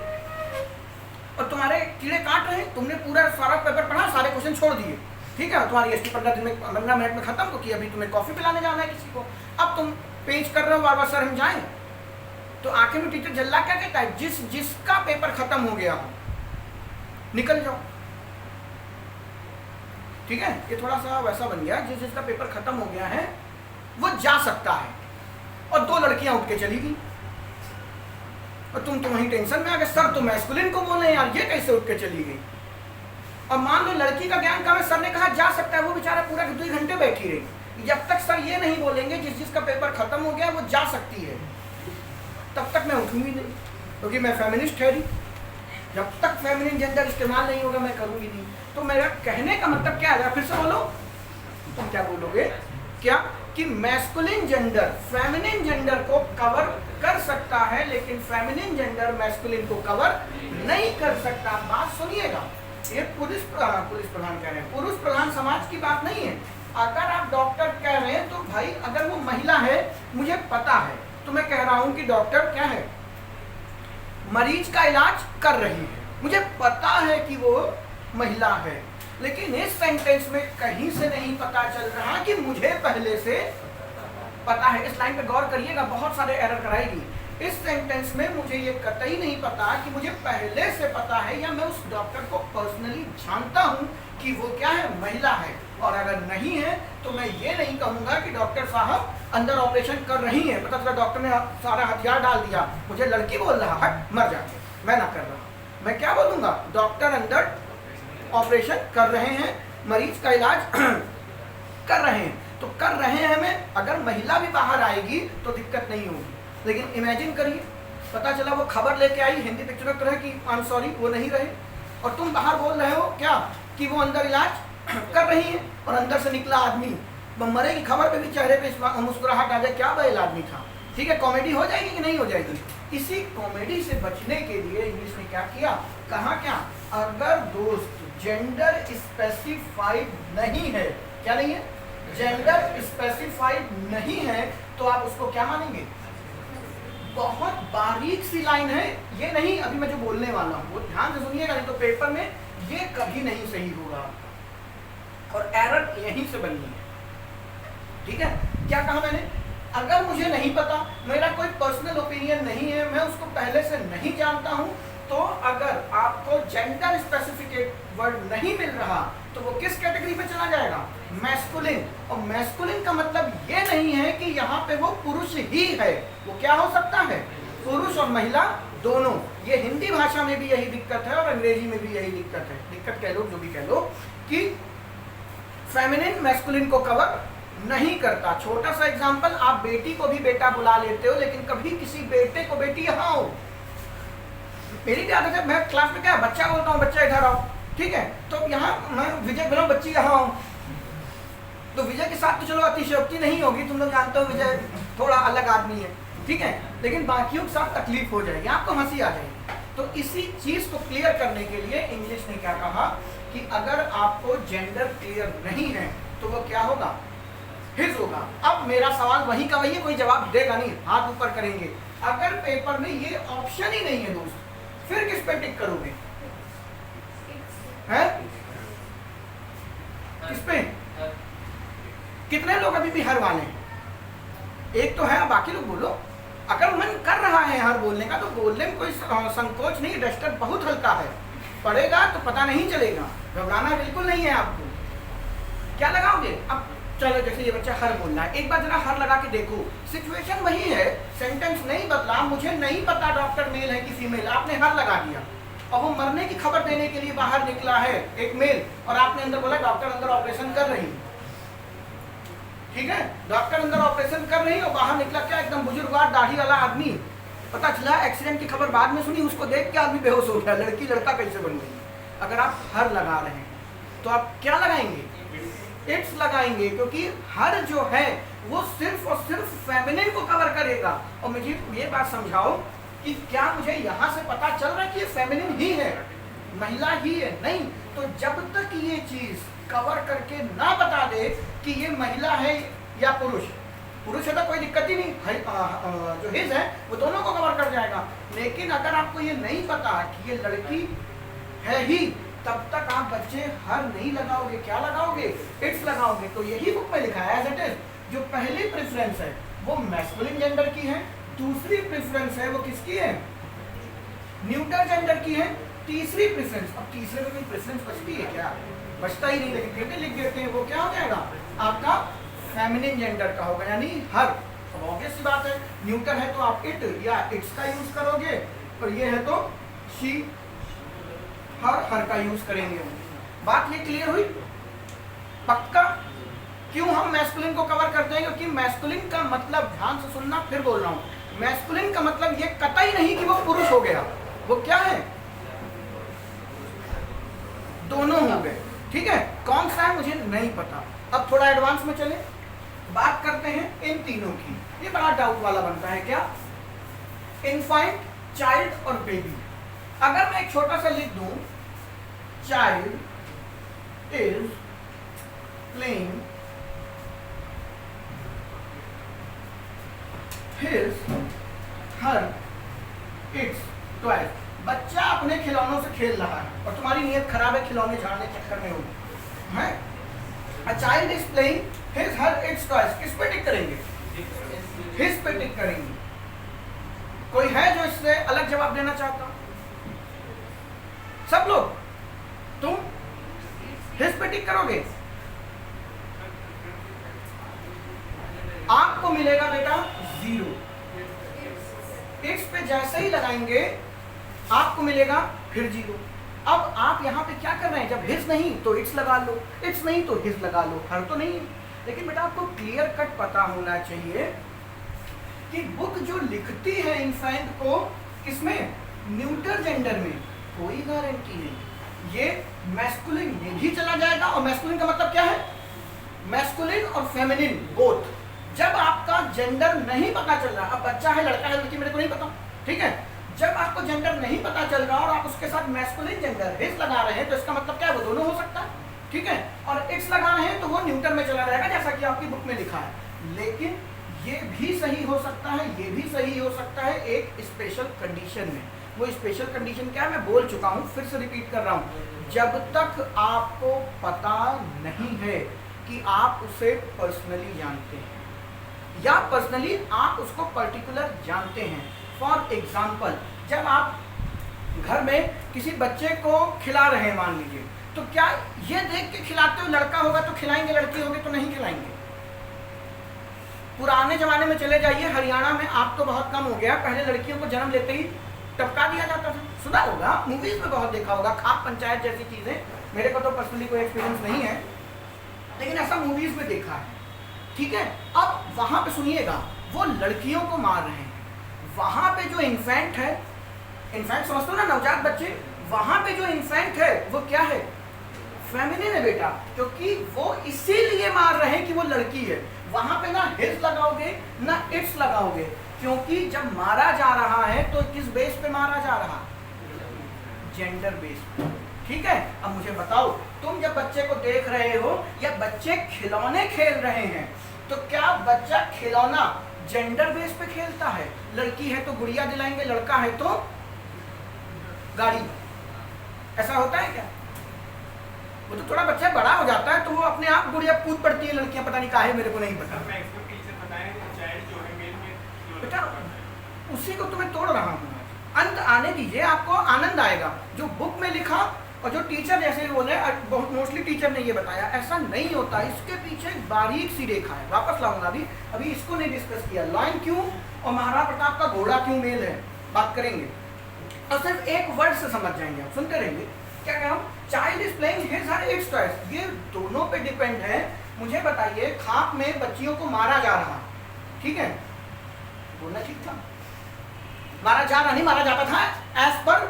और तुम्हारे कीड़े काट रहे हैं, तुमने पूरा सारा पेपर पढ़ा, सारे क्वेश्चन छोड़ दिए, ठीक है। तुम्हारी एसटी 15 मिनट में खत्म, तो कि अभी तुम्हें कॉफी पिलाने जाना है किसी को। अब तुम पेज कर रहे हो, बार बार सर हम जाएं, तो आखिर में टीचर जल्ला क्या कहता है? जिसका पेपर खत्म हो गया हो निकल जाओ, ठीक है। ये थोड़ा सा वैसा बन गया, जिसका पेपर खत्म हो गया है वो जा सकता है। और 2 लड़कियां उठ के चली गई और तुम तो वहीं टेंशन में आ गए, सर तो मैस्कुलिन को बोले यार, ये कैसे उठ के चली गई। और मान लो लड़की का ज्ञान कम है, सर ने कहा जा सकता है, वो बेचारा पूरा 2 घंटे बैठी रही। जब तक सर ये नहीं बोलेंगे जिसका पेपर खत्म हो गया वो जा सकती है, तब तक मैं उठूंगी नहीं, क्योंकि मैं फेमिनिस्ट है। जब तक फेमिनिन जेंडर इस्तेमाल नहीं होगा मैं करूंगी नहीं। तो मेरा कहने का मतलब क्या है? फिर से बोलो, तुम क्या बोलोगे? क्या कि मैस्कुलिन जेंडर फेमिनिन जेंडर को कवर कर सकता है, लेकिन फेमिनिन जेंडर मैस्कुलिन को कवर नहीं कर सकता। बात सुनिएगा, ये पुरुष प्रधान कह रहे हैं, पुरुष प्रधान समाज की बात नहीं है। अगर आप डॉक्टर कह रहे हैं तो भाई अगर वो महिला है, मुझे पता है, तो मैं कह रहा हूं कि डॉक्टर क्या है, मरीज का इलाज कर रही है, मुझे पता है कि वो महिला है, लेकिन इस सेंटेंस में कहीं से नहीं पता चल रहा कि मुझे पहले से पता है। इस लाइन पे गौर करिएगा, बहुत सारे एरर कराएगी। इस सेंटेंस में मुझे ये कतई नहीं पता कि मुझे पहले से पता है, या मैं उस डॉक्टर को पर्सनली जानता हूं कि वो क्या है, महिला है। और अगर नहीं है तो मैं ये नहीं कहूंगा कि डॉक्टर साहब अंदर ऑपरेशन कर रही है, पता चला डॉक्टर ने सारा हथियार डाल दिया, मुझे लड़की बोल रहा, हट मर जाके, मैं ना कर रहा। मैं क्या बोलूंगा? डॉक्टर अंदर ऑपरेशन कर रहे हैं, मरीज का इलाज कर रहे हैं। तो कर रहे हैं में अगर महिला भी बाहर आएगी तो दिक्कत नहीं होगी, लेकिन इमेजिन करिए, पता चला वो खबर लेके आई हिंदी पिक्चर तरह की, आई एम सॉरी वो नहीं रहे, और तुम बाहर बोल रहे हो क्या कि वो अंदर इलाज कर रही है, और अंदर से निकला आदमी मरे की खबर पे भी चेहरे पे मुस्कुराहट आ जाए, क्या बैल आदमी था। ठीक है, कॉमेडी हो जाएगी कि नहीं हो जाएगी? इसी कॉमेडी से बचने के लिए इंग्लिश ने क्या किया, कहा क्या, अगर दोस्त जेंडर स्पेसिफाइड नहीं है, क्या नहीं है, जेंडर स्पेसिफाइड नहीं है, तो आप उसको क्या मानेंगे? बहुत बारीक सी लाइन है, ये नहीं अभी मैं जो बोलने वाला हूँ वो ध्यान से सुनिएगा, नहीं तो पेपर में ये कभी नहीं सही होगा और एरर यहीं से बननी है। ठीक है, क्या कहा मैंने? अगर मुझे नहीं पता, मेरा कोई पर्सनल ओपिनियन नहीं है, मैं उसको पहले से नहीं जानता हूं, तो अगर आपको जेंडर स्पेसिफिक वर्ड नहीं मिल रहा तो वो किस कैटेगरी में चला जाएगा? मैस्कुलिन। और मैस्कुलिन का मतलब ये नहीं है कि यहाँ पे वो पुरुष ही है, वो क्या हो सकता है, पुरुष और महिला दोनों। ये हिंदी भाषा में भी यही दिक्कत है और अंग्रेजी में भी यही दिक्कत है, दिक्कत कह लो जो भी कह लो, कि फेमिनिन मैस्कुलिन को कवर नहीं करता। छोटा सा एग्जांपल, आप बेटी को भी बेटा बुला लेते हो, लेकिन कभी किसी बेटे को बेटी यहाँ आओ, मेरी क्या आदत है, मैं क्लास में क्या बच्चा बोलता हूँ, बच्चा इधर आओ, ठीक है, तो यहाँ मैं विजय बोला बच्ची यहाँ आओ, तो विजय के साथ तो चलो अतिशयोक्ति नहीं होगी, तुम लोग जानते हो विजय थोड़ा अलग आदमी है, ठीक है, लेकिन बाकियों के साथ तकलीफ हो जाएगी, आपको हंसी आ जाएगी। तो इसी चीज को क्लियर करने के लिए इंग्लिश ने क्या कहा कि अगर आपको जेंडर क्लियर नहीं है तो वो क्या होगा, हिज होगा। अब मेरा सवाल वही का वही है, कोई जवाब देगा नहीं, हाथ ऊपर करेंगे। अगर पेपर में ये ऑप्शन ही नहीं है दोस्त, फिर किस पे टिक करोगे? हैं? किस पे? कितने लोग अभी भी हर वाले हैं? एक तो है, बाकी लोग बोलो। अगर मन कर रहा है हर बोलने का तो बोलने में कोई संकोच नहीं, डस्टर बहुत हल्का है, पड़ेगा तो पता नहीं चलेगा, घबराना बिल्कुल नहीं है आपको। क्या लगाओगे? अब चलो जैसे ये बच्चा हर बोल रहा है, एक बार जरा हर लगा के देखो, सिचुएशन वही है, सेंटेंस नहीं बदला, मुझे नहीं पता डॉक्टर मेल है कि फीमेल, आपने हर लगा दिया और वो मरने की खबर देने के लिए बाहर निकला है एक मेल, और आपने अंदर बोला डॉक्टर अंदर ऑपरेशन कर रही, ठीक है, डॉक्टर अंदर ऑपरेशन कर रही और बाहर निकला क्या, एकदम बुजुर्गवार दाढ़ी वाला आदमी, पता चला एक्सीडेंट की खबर बाद में सुनी, उसको देख के आदमी बेहोश हो गया, लड़की लड़का कैसे बन गई। अगर आप हर लगा रहे हैं तो आप क्या लगाएंगे? इट्स लगाएंगे, क्योंकि हर जो है वो सिर्फ और सिर्फ फेमिनिन को कवर करेगा। और मुझे ये बात समझाओ कि क्या मुझे यहाँ से पता चल रहा है कि ये फेमिनिन ही है, महिला ही है? नहीं। तो जब तक ये चीज कवर करके ना बता दे कि ये महिला है या पुरुष, पुरुष है तो कोई दिक्कत ही नहीं, जो हिज है वो दोनों को कवर कर जाएगा। लेकिन अगर आपको ये नहीं पता कि ये लड़की है ही, तब तक आप बच्चे हर नहीं लगाओगे, क्या लगाओगे? इट्स लगाओगे। तो यही बुक में लिखा है एज इट इज। जो पहली प्रेफरेंस है वो मैस्कुलिन जेंडर की है, दूसरी प्रेफरेंस है वो किसकी है? न्यूटर जेंडर की है, तीसरी प्रेफरेंस, अब तीसरे में कोई प्रेफरेंस बचती है क्या? बचता ही नहीं, लेकिन फिर भी लिख देते हैं, वो क्या हो जाएगा आपका? फेमिनिन जेंडर का होगा, यानी हर। अब ऑब्वियस सी बात है, न्यूटर है तो आप इट या इट्स का यूज करोगे, और ये है तो शी हर का यूज करेंगे। बात ये क्लियर हुई? पक्का? क्यों हम मैस्कुलिन को कवर करते हैं? क्योंकि मैस्कुलिन का मतलब, ध्यान से सुनना, फिर बोल रहा हूं, मैस्कुलिन का मतलब ये कतई नहीं कि वो पुरुष हो गया, वो क्या है? दोनों हो गए, ठीक है। कौन सा है मुझे नहीं पता। अब थोड़ा एडवांस में चले, बात करते हैं इन तीनों की। ये बड़ा डाउट वाला बनता है क्या? इन्फेंट, चाइल्ड और बेबी। अगर मैं एक छोटा सा लिख दूं, child is playing his her it's toys, बच्चा अपने खिलौनों से खेल रहा है और तुम्हारी नीयत खराब है, खिलौने झाड़ने के चक्कर में हो, है? A child is playing his her its toys, किस पे टिक करेंगे? हिज पे टिक करेंगे। कोई है जो इससे अलग जवाब देना चाहता? सब लोग? तुम हिज पे टिक करोगे? आपको मिलेगा बेटा 0। इट्स पे जैसे ही लगाएंगे आपको मिलेगा फिर 0। अब आप यहाँ पे क्या कर रहे हैं? जब हिज नहीं तो इट्स लगा लो, इट्स नहीं तो हिज लगा लो, हर तो नहीं है। लेकिन बेटा आपको क्लियर कट पता होना चाहिए कि बुक जो लिखती है इन्फेंट को किसमें? न्यूटर जेंडर में, कोई गारंटी नहीं। ये मैस्कुलिन में भी चला जाएगा, और मैस्कुलिन का मतलब क्या है? मैस्कुलिन और फेमिनिन बोथ। जब आपका जेंडर नहीं पता चल रहा, अब बच्चा है, लड़का है, लड़की, मेरे को नहीं पता, ठीक है, जब आपको जेंडर नहीं पता चल रहा और आप उसके साथ मैस्कुलिन जेंडर हिज लगा रहे हैं, तो इसका मतलब क्या है? वो दोनों हो सकता है, ठीक है। और इट्स लगा रहे हैं तो वो न्यूटर में चला जाएगा, जैसा कि आपकी बुक में लिखा है। लेकिन ये भी सही हो सकता है, ये भी सही हो सकता है एक स्पेशल कंडीशन में। वो स्पेशल कंडीशन क्या है मैं बोल चुका हूँ, फिर से रिपीट कर रहा हूँ। जब तक आपको पता नहीं है कि आप उसे पर्सनली जानते हैं या पर्सनली आप उसको पर्टिकुलर जानते हैं। फॉर एग्जाम्पल, जब आप घर में किसी बच्चे को खिला रहे हैं मान लीजिए, तो क्या ये देख के खिलाते हो लड़का होगा तो खिलाएंगे, लड़की होगी तो नहीं खिलाएंगे? पुराने जमाने में चले जाइए, हरियाणा में, आप तो बहुत कम हो गया, पहले लड़कियों को जन्म लेते ही टपका दिया जाता था। सुना होगा, मूवीज में बहुत देखा होगा, खाप पंचायत जैसी चीजें। मेरे को तो पर्सनली कोई एक्सपीरियंस नहीं है, लेकिन ऐसा मूवीज में देखा है, ठीक है। अब वहां पे सुनिएगा, वो लड़कियों को मार रहे हैं, वहां पे जो इन्फेंट है, इन्फेंट समझते हो ना, नवजात बच्चे, वहां पे जो इन्फेंट है वो क्या है? फेमिनिन है बेटा, क्योंकि वो इसीलिए मार रहे हैं कि वो लड़की है। वहां पे ना हिज लगाओगे ना इट्स लगाओगे, क्योंकि जब मारा जा रहा है तो किस बेस पे मारा जा रहा? जेंडर बेस पे, ठीक है। अब मुझे बताओ, तुम जब बच्चे को देख रहे हो या बच्चे खिलौने खेल रहे हैं, तो क्या बच्चा खिलौना जेंडर बेस पे खेलता है? लड़की है तो गुड़िया दिलाएंगे, लड़का है तो गाड़ी, ऐसा होता है क्या? वो तो थोड़ा बच्चा बड़ा हो जाता है तो वो अपने आप गुड़िया कूद पड़ती है, लड़कियां पता नहीं काहे, मेरे को नहीं पता। बेटा उसी को तुम्हें तोड़ रहा हूँ, अंत आने दीजिए, आपको आनंद आएगा। जो बुक में लिखा और जो टीचर जैसे बोले, बहुत मोस्टली टीचर ने ये बताया, ऐसा नहीं होता, इसके पीछे एक बारीक सी रेखा है। वापस लाऊंगा, अभी इसको नहीं डिस्कस किया। लाइन क्यों और महाराणा प्रताप का घोड़ा क्यों मेल है, बात करेंगे। और सिर्फ एक वर्ड से समझ जाएंगे, आप सुनते रहेंगे। क्या कह रहा हूँ? Child is playing his her it's toys, ये दोनों पे डिपेंड है। मुझे बताइए, खाप में बच्चियों को मारा जा रहा, ठीक है, बोलना ठीक था, मारा जा रहा नहीं, मारा जाता था एज पर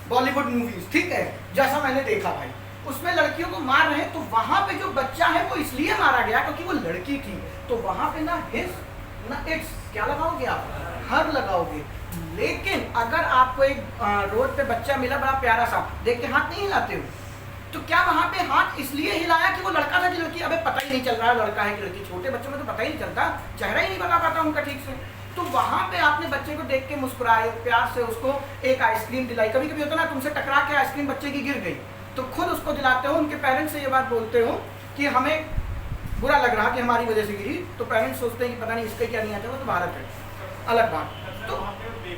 बॉलीवुड मूवीज, ठीक है, जैसा मैंने देखा भाई, उसमें लड़कियों को मार रहे हैं, तो वहां पे जो बच्चा है वो इसलिए मारा गया क्योंकि वो लड़की थी। तो वहां पे ना हिज ना इट्स क्या लगाओगे आप, हर लगाओगे। लेकिन अगर आपको एक रोड पे बच्चा मिला बड़ा प्यारा सा, देख के हाथ नहीं हिलाते हो, तो क्या वहां पे हाथ इसलिए हिलाया कि वो लड़का था कि लड़की? अबे पता ही नहीं चल रहा है लड़का है कि लड़की। छोटे बच्चों में तो पता ही नहीं चलता, चेहरा ही नहीं बता पाता उनका ठीक से। तो वहां पे आपने बच्चे को देख के मुस्कुराए, प्यार से उसको एक आइसक्रीम दिलाई। कभी कभी होता ना, तुमसे टकरा के आइसक्रीम बच्चे की गिर गई, तो खुद उसको दिलाते हो, उनके पेरेंट्स से ये बात बोलते हो कि हमें बुरा लग रहा कि हमारी वजह से गिरी, तो पेरेंट्स सोचते हैं कि पता नहीं इसके क्या नहीं आता, वो तो भारत है, अलग बात। तो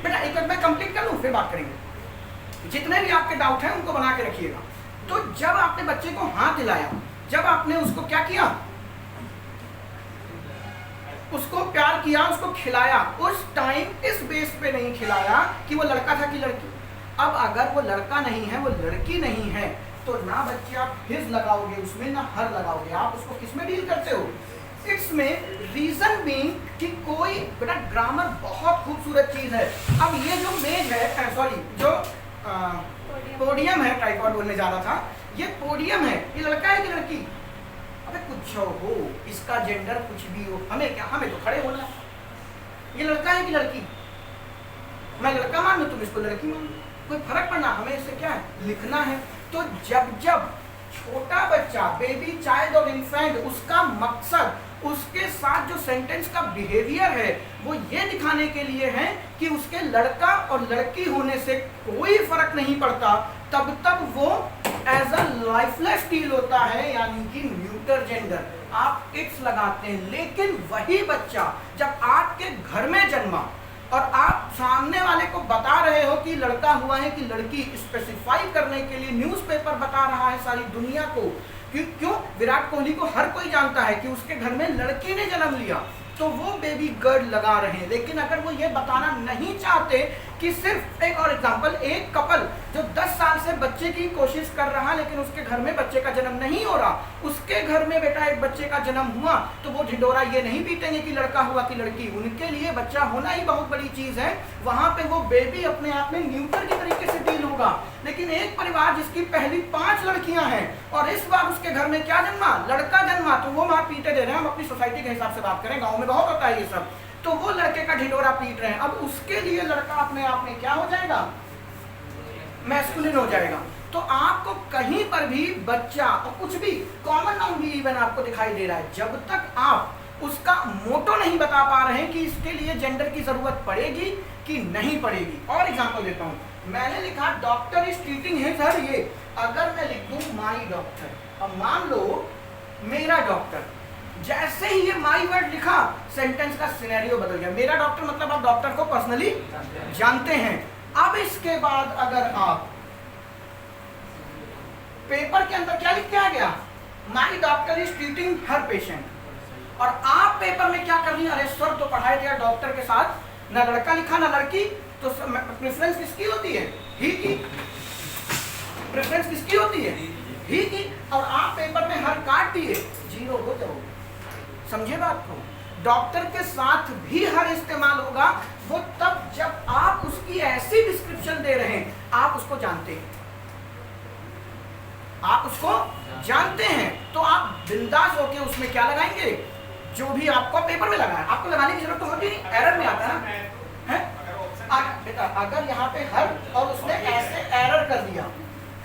बेटा एक बार मैं कंप्लीट कर लूँ फिर बात करेंगे। जितने भी आपके डाउट हैं उनको बना के रखिएगा। तो जब आपने बच्चे को हाथ दिलाया, जब आपने उसको क्या किया, उसको प्यार किया, उसको खिलाया, उस टाइम इस बेस पे नहीं खिलाया कि वो लड़का था कि लड़की। अब अगर वो लड़का नहीं है, वो लड़की नहीं है, तो ना बच्चे आप हिज लगाओगे उसमें, ना हर लगाओगे। आप उसको किस में डील करते हो? इट्स में। रीजन बीइंग कि कोई, बेटा ग्रामर बहुत खूबसूरत चीज है। अब ये जो मेज है, सॉरी जो पोडियम है, ट्राइपॉड बोलने जा रहा था, ये पोडियम है, ये लड़का है कि लड़की? अबे कुछ हो, इसका जेंडर कुछ भी हो, हमें क्या, हमें तो खड़े होना। ये लड़का है कि लड़की? मैं लड़का मान लूं, तुम इसको लड़की मान लो, कोई फर्क पड़ना, हमें इससे क्या है, लिखना है। तो जब जब छोटा बच्चा, बेबी, चाइल्ड और इन्फेंट, उसका मकसद, उसके साथ जो सेंटेंस का बिहेवियर है, वो ये दिखाने के लिए है कि उसके लड़का और लड़की होने से कोई फर्क नहीं पड़ता, तब तक वो एज अ लाइफलेस फील होता है, यानी कि न्यूटर जेंडर। आप इट्स लगाते हैं। लेकिन वही बच्चा जब आपके घर में जन्मा और आप सामने वाले को बता रहे हो कि लड़का हुआ है कि लड़की, स्पेसिफाई करने के लिए न्यूज़पेपर बता रहा है सारी दुनिया को, क्यों? विराट कोहली को हर कोई जानता है कि उसके घर में लड़की ने जन्म लिया, तो वो बेबी गर्ल लगा रहे हैं। लेकिन अगर वो ये बताना नहीं चाहते कि सिर्फ एक और एग्जांपल, एक कपल जो 10 साल से बच्चे की कोशिश कर रहा, लेकिन उसके घर में बच्चे का जन्म नहीं हो रहा, उसके घर में बेटा एक बच्चे का जन्म हुआ, तो वो ढिंडोरा ये नहीं पीटेंगे कि लड़का हुआ कि लड़की। उनके लिए बच्चा होना ही बहुत बड़ी चीज है। वहां पे वो बेबी अपने आप में न्यूटर की तरीके से डील होगा। लेकिन एक परिवार जिसकी पहली 5 लड़कियां हैं और इस बार उसके घर में क्या जन्मा, लड़का जन्मा, तो वो मार पीटे दे रहे हैं। हम अपनी सोसाइटी के हिसाब से बात करें, गाँव में बहुत होता है ये सब, तो वो लड़के का ढिंडोरा पीट रहे हैं। अब उसके लिए लड़का अपने आप में क्या हो जाएगा, मैस्कुलिन हो जाएगा। तो आपको कहीं पर भी बच्चा और कुछ भी कॉमन नाउन भी इवन आपको दिखाई दे रहा है, जब तक आप उसका मोटो नहीं बता पा रहे हैं कि इसके लिए जेंडर की जरूरत पड़ेगी कि नहीं पड़ेगी। और एग्जांपल देता हूं, मैंने लिखा doctor is treating his her, ये अगर मैं लिख दूं माई डॉक्टर, अब मान लो मेरा डॉक्टर, जैसे ही ये माई वर्ड लिखा, सेंटेंस का सिनेरियो बदल गया। मेरा डॉक्टर मतलब आप डॉक्टर को पर्सनली जानते हैं। अब इसके बाद अगर आप पेपर के अंदर क्या लिख के आ गया, माई doctor is treating her patient, और आप पेपर में क्या कर रही हैं, अरे सर तो पढ़ाए थे डॉक्टर के साथ ना लड़का लिखा ना लड़की, तो प्रेफरेंस किसकी होती है, ही की। प्रेफरेंस किसकी होती है, ही की। और आप पेपर में हर काट दिए, 0 हो जाओगे। समझे बात को? डॉक्टर के साथ भी हर इस्तेमाल होगा वो तब जब आप उसकी ऐसी डिस्क्रिप्शन दे रहे हैं, आप उसको जानते हैं, आप उसको जानते हैं, तो आप बिंदास होके उसमें क्या लगाएंगे, जो भी आपको पेपर में लगाया। आपको लगाने की जरूरत तो होती नहीं, एरर में आता है। बेटा अगर यहाँ पे हर और उसने ऐसे एरर कर दिया,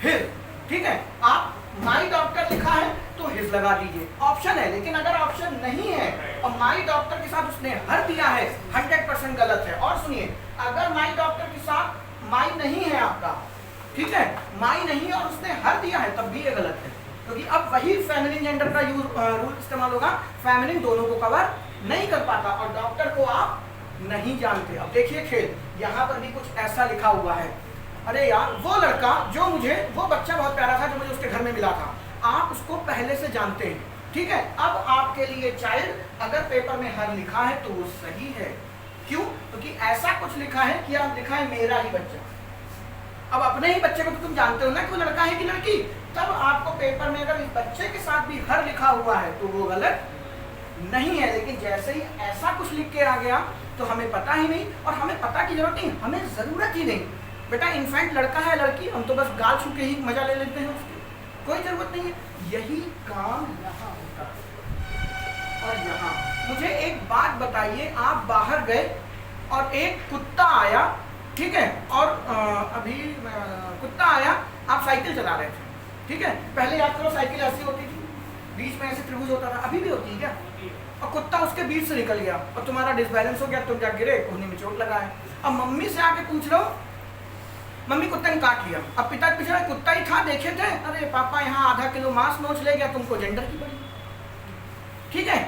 फिर ठीक है, आप माई डॉक्टर लिखा है तो हिज लगा दीजिए, ऑप्शन है। लेकिन अगर ऑप्शन नहीं है और माई डॉक्टर के साथ उसने हर दिया है, 100% गलत है। और सुनिए, अगर माई डॉक्टर के साथ माई नहीं है आपका, ठीक है, माई नहीं है और उसने हर दिया है, तब भी ये गलत है, क्योंकि अब वही फेमिनिन जेंडर का रूल इस्तेमाल होगा। फेमिनिन दोनों को कवर नहीं कर पाता और डॉक्टर को आप नहीं जानते। अब देखिए खेल, यहाँ पर भी कुछ ऐसा लिखा हुआ है, अरे यार वो लड़का जो मुझे, वो बच्चा बहुत प्यारा था जो मुझे उसके घर में मिला था, आप उसको पहले से जानते हैं, ठीक है। अब आपके लिए चाइल्ड अगर पेपर में हर लिखा है तो वो सही है। क्यों? क्योंकि ऐसा कुछ लिखा है कि आप लिखा है मेरा ही बच्चा। अब अपने ही बच्चे को तो तुम जानते हो ना कि वो लड़का है कि लड़की, तब आपको पेपर में अगर इस बच्चे के साथ भी हर लिखा हुआ है तो वो गलत नहीं है। लेकिन जैसे ही ऐसा कुछ लिख के आ गया तो हमें पता ही नहीं, और हमें पता की जरूरत नहीं, हमें जरूरत ही नहीं। बेटा इनफैक्ट लड़का है लड़की, हम तो बस गाल छू के ही मजा ले लेते हैं उसकी, कोई जरूरत नहीं है। यही काम यहाँ होता है। और यहाँ मुझे एक बात बताइए, आप बाहर गए और एक कुत्ता आया, ठीक है, और अभी कुत्ता आया, आप साइकिल चला रहे थे, ठीक है। पहले याद करो साइकिल ऐसी होती थी, बीच में ऐसे त्रिभुज होता था, अभी भी होती है क्या? और कुत्ता उसके बीच से निकल गया और तुम्हारा डिसबैलेंस हो गया, तुम जा गिरे, कोहनी में चोट लगा है। अब मम्मी से आके पूछ लो, मम्मी कुत्ते ने काट लिया। अब पिता पीछे कुत्ता ही था, देखे थे, अरे पापा यहाँ आधा किलो मांस नोच ले गया, तुमको जेंडर की पड़ी, ठीक है।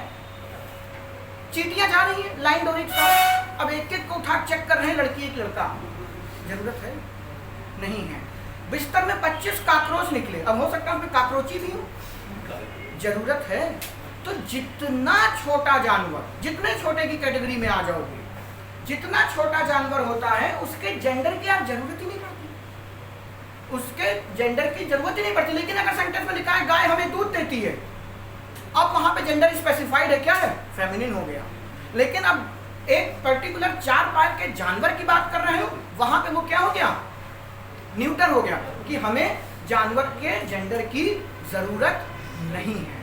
चींटियां जा रही है लाइन डोरी के साथ, अब एक एक को उठा चेक कर रहे हैं, लड़की एक लड़का, जरूरत है? नहीं है। बिस्तर में 25 काकरोच निकले, अब हो सकता है उसमें काकरोची भी हो, जरूरत है? तो जितना छोटा जानवर, जितने छोटे की कैटेगरी में आ जाओगे, जितना छोटा जानवर होता है उसके जेंडर की आप जरूरत ही नहीं पड़ती, उसके जेंडर की जरूरत ही नहीं पड़ती। लेकिन अगर सेंटेंस में लिखा है गाय हमें दूध देती है, अब वहां पे जेंडर स्पेसिफाइड है, क्या है? फेमिनिन हो गया। लेकिन अब एक पर्टिकुलर 4 पैर के जानवर की बात कर रहे हो, वहां पे वो क्या हो गया? न्यूटर हो गया, कि हमें जानवर के जेंडर की जरूरत नहीं है।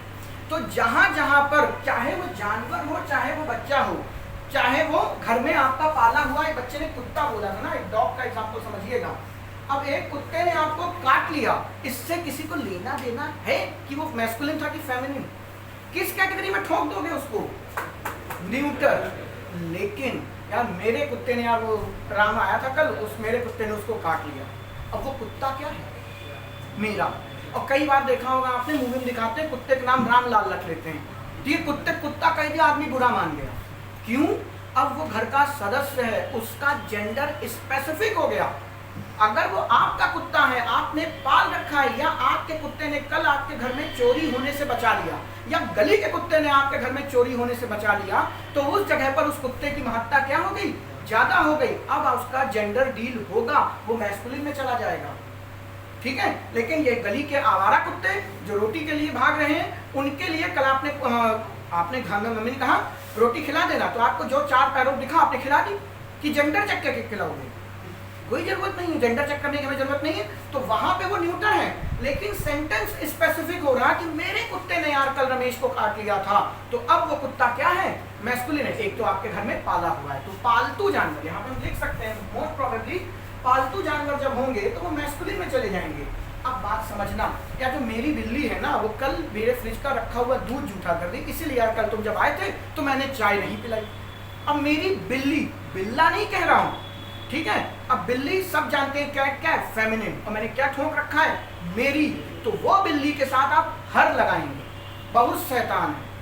तो जहां जहां पर, चाहे वो जानवर हो, चाहे वो बच्चा हो, चाहे वो घर में आपका पाला हुआ, एक बच्चे ने कुत्ता बोला था ना, एक डॉग का एग्जांपल समझिएगा। अब एक कुत्ते ने आपको काट लिया, इससे किसी को लेना देना है कि वो मैस्कुलिन था कि फेमिनिन? किस कैटेगरी में ठोक दोगे उसको? न्यूटर। लेकिन यार मेरे कुत्ते ने, यार वो राम आया था कल, उस मेरे कुत्ते ने उसको काट लिया, अब वो कुत्ता क्या है? मेरा। और कई बार देखा होगा आपने, मूवी में दिखाते हैं कुत्ते का नाम रामलाल रख लेते हैं, तो ये कुत्ता कह दिया, आदमी बुरा मान गया। क्यों? अब वो घर का सदस्य है, उसका जेंडर स्पेसिफिक हो गया। अगर वो आपका कुत्ता है, आपने पाल रखा है, या आपके कुत्ते ने कल आपके घर में चोरी होने से बचा लिया, या गली के कुत्ते ने आपके घर में चोरी होने से बचा लिया, तो उस जगह पर उस कुत्ते की महत्ता क्या हो गई? ज्यादा हो गई। अब उसका जेंडर डील होगा, वो मैस्कुलिन में चला जाएगा, ठीक है। लेकिन ये गली के आवारा कुत्ते जो रोटी के लिए भाग रहे हैं, उनके लिए कल आपने घर में मम्मी ने कहा रोटी खिला देना, तो आपको जो 4 पैरों दिखा आपने खिला दी, कि जेंडर चेक करके खिलाओगे? कोई जरूरत नहीं है, जेंडर चेक करने की हमें जरूरत नहीं है। तो वहां पे वो न्यूटर है, लेकिन सेंटेंस स्पेसिफिक हो रहा है कि मेरे कुत्ते ने यार कल रमेश को काट लिया था, तो अब वो कुत्ता क्या है? मैस्कुलिन है। एक तो आपके घर में पाला हुआ है, तो पालतू जानवर, यहाँ पे हम देख सकते हैं मोस्ट प्रोबेबली पालतू जानवर जब होंगे तो वो मैस्कुलिन में चले जाएंगे। अब बात समझना, या जो मेरी बिल्ली है ना, वो कल मेरे फ्रिज का रखा हुआ दूध जूठा कर दी, इसीलिए यार कल तुम जब आए थे तो मैंने चाय नहीं पिलाई। अब मेरी बिल्ली, बिल्ला नहीं कह रहा हूँ, ठीक है। अब बिल्ली सब जानते हैं क्या क्या है? फेमिनिन। और मैंने क्या ठोक रखा है? मेरी। तो वो बिल्ली के साथ आप हर लगाएंगे, बहुत शैतान है।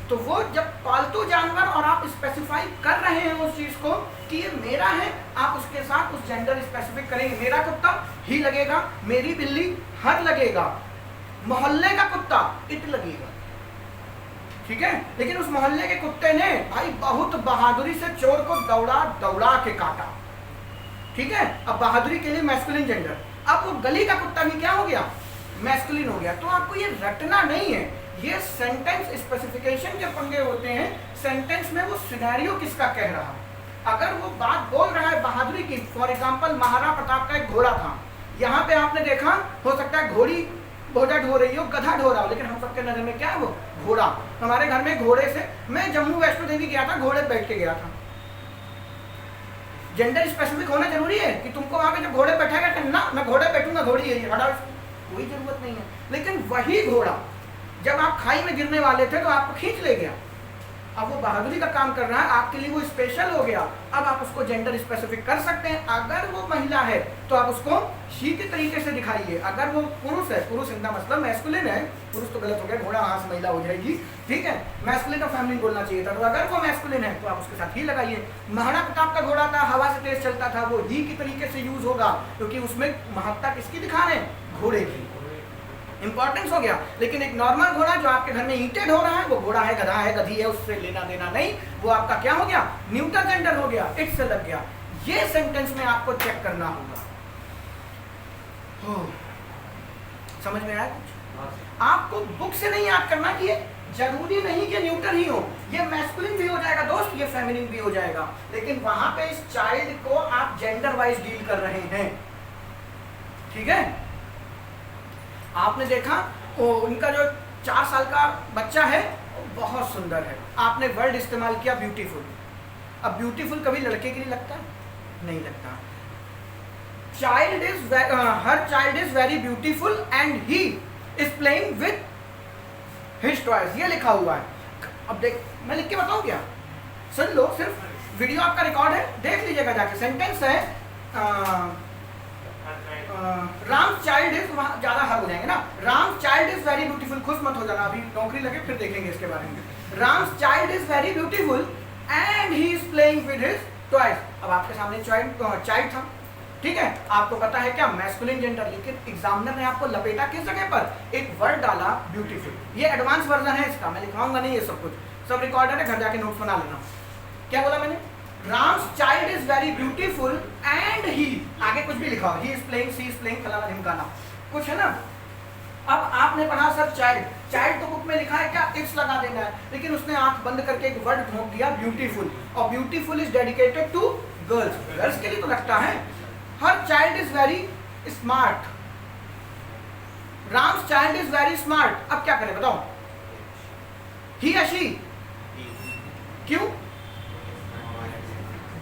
तो वो जब पालतू जानवर और आप स्पेसिफाई कर रहे हैं उस चीज को कि ये मेरा है, आप उसके साथ उस जेंडर स्पेसिफिक करेंगे। मेरा कुत्ता ही लगेगा, मेरी बिल्ली हर लगेगा, मोहल्ले का कुत्ता इट लगेगा, ठीक है। लेकिन उस मोहल्ले के कुत्ते ने भाई बहुत बहादुरी से चोर को दौड़ा के काटा, ठीक है। अब बहादुरी के लिए मैस्कुलिन जेंडर। अब वो गली का कुत्ता भी क्या हो गया? मैस्कुलिन हो गया। तो आपको ये रटना नहीं है, ये सेंटेंस स्पेसिफिकेशन के पंगे होते हैं। सेंटेंस में वो सिनेरियो किसका कह रहा है। अगर वो बात बोल रहा है बहादुरी की, फॉर एग्जाम्पल महाराणा प्रताप का एक घोड़ा था, यहाँ पे आपने देखा, हो सकता है घोड़ी बोझा ढो रही हो, गधा ढो रहा हो, लेकिन हम सबके नजर में क्या है? वो घोड़ा। हमारे घर में घोड़े से, मैं जम्मू वैष्णो देवी गया था, घोड़े पे बैठ के गया था। जेंडर स्पेसिफिक होना जरूरी है कि तुमको वहां पे जब घोड़े बैठेगा कि ना मैं घोड़े बैठूंगा, घोड़ी है, हटाओ, कोई जरूरत नहीं है। लेकिन वही घोड़ा जब आप खाई में गिरने वाले थे तो आपको खींच ले गया, अब वो बहादुरी का काम कर रहा है, आपके लिए वो स्पेशल हो गया। अब आप उसको जेंडर स्पेसिफिक कर सकते हैं। अगर वो महिला है तो आप उसको शी के तरीके से दिखाइए। अगर वो पुरुष है, पुरुष इनका मतलब मैस्कुलिन है, पुरुष तो गलत हो गया, घोड़ा वहां से महिला हो जाएगी, ठीक है, मैस्कुलिन और फेमिनिन बोलना चाहिए था। तो अगर वो मैस्कुलिन है तो आप उसके साथ ही लगाइए। महाराणा प्रताप का घोड़ा था, हवा से तेज चलता था, वो ही की तरीके से यूज होगा, क्योंकि उसमें महत्ता किसकी दिखा रहे हैं? घोड़े की, इंपॉर्टेंस हो गया। लेकिन एक नॉर्मल घोड़ा जो आपके घर में ईटेड हो रहा है, वो घोड़ा है, गधा है, गधी है, उससे लेना देना नहीं, वो आपका क्या हो गया? न्यूटर जेंडर हो गया, इट से लग गया। ये सेंटेंस में आपको चेक करना होगा। समझ में आया कुछ? आपको बुक से नहीं याद करना कि ये जरूरी नहीं कि न्यूटर ही हो, ये मैस्कुलिन भी हो जाएगा दोस्त, ये फेमिनिन भी हो जाएगा, लेकिन वहां पे इस चाइल्ड को आप जेंडर वाइज डील कर रहे हैं, ठीक है। आपने देखा वो उनका जो 4 साल का बच्चा है बहुत सुंदर है, आपने वर्ड इस्तेमाल किया ब्यूटीफुल। अब ब्यूटीफुल कभी लड़के के लिए लगता है? नहीं लगता। Child is her child is very beautiful and he is playing with his toys, ये लिखा हुआ है। अब देख, मैं लिख के बताऊं क्या? सुन लो, सिर्फ वीडियो आपका रिकॉर्ड है, देख लीजिएगा जाके। सेंटेंस है राम चाइल्ड इज, वहां ज्यादा हर हो जाएंगे ना, Ram child is very beautiful, खुश मत हो जाना, अभी नौकरी लगे फिर देखेंगे इसके बारे में। Ram child is very beautiful and he is playing with his toys. अब आपके सामने चाइल्ड था, ठीक है, आपको पता है क्या? मैस्कुलिन जेंडर, लेकिन एग्जामिनर ने आपको लपेटा किस जगह पर? एक वर्ड डाला ब्यूटीफुल। ये एडवांस वर्जन है इसका, मैं लिखवाऊंगा नहीं ये सब कुछ, सब रिकॉर्डेड है, घर जाके नोट्स बना लेना। क्या बोला मैंने? Ram's child is very beautiful and he, आगे कुछ भी लिखा हो, he is playing, she is playing, फलाना ढिमकाना कुछ है ना। अब आपने पढ़ा सर चाइल्ड, चाइल्ड तो बुक में लिखा है क्या? इट्स लगा देना है, लेकिन उसने आंख बंद करके एक वर्ड ढूंढ दिया ब्यूटीफुल, और beautiful is dedicated to girls, girls के लिए तो लगता है। हर child is very smart, Ram's child is very smart. अब क्या करें बताओ? ही या शी? क्यों?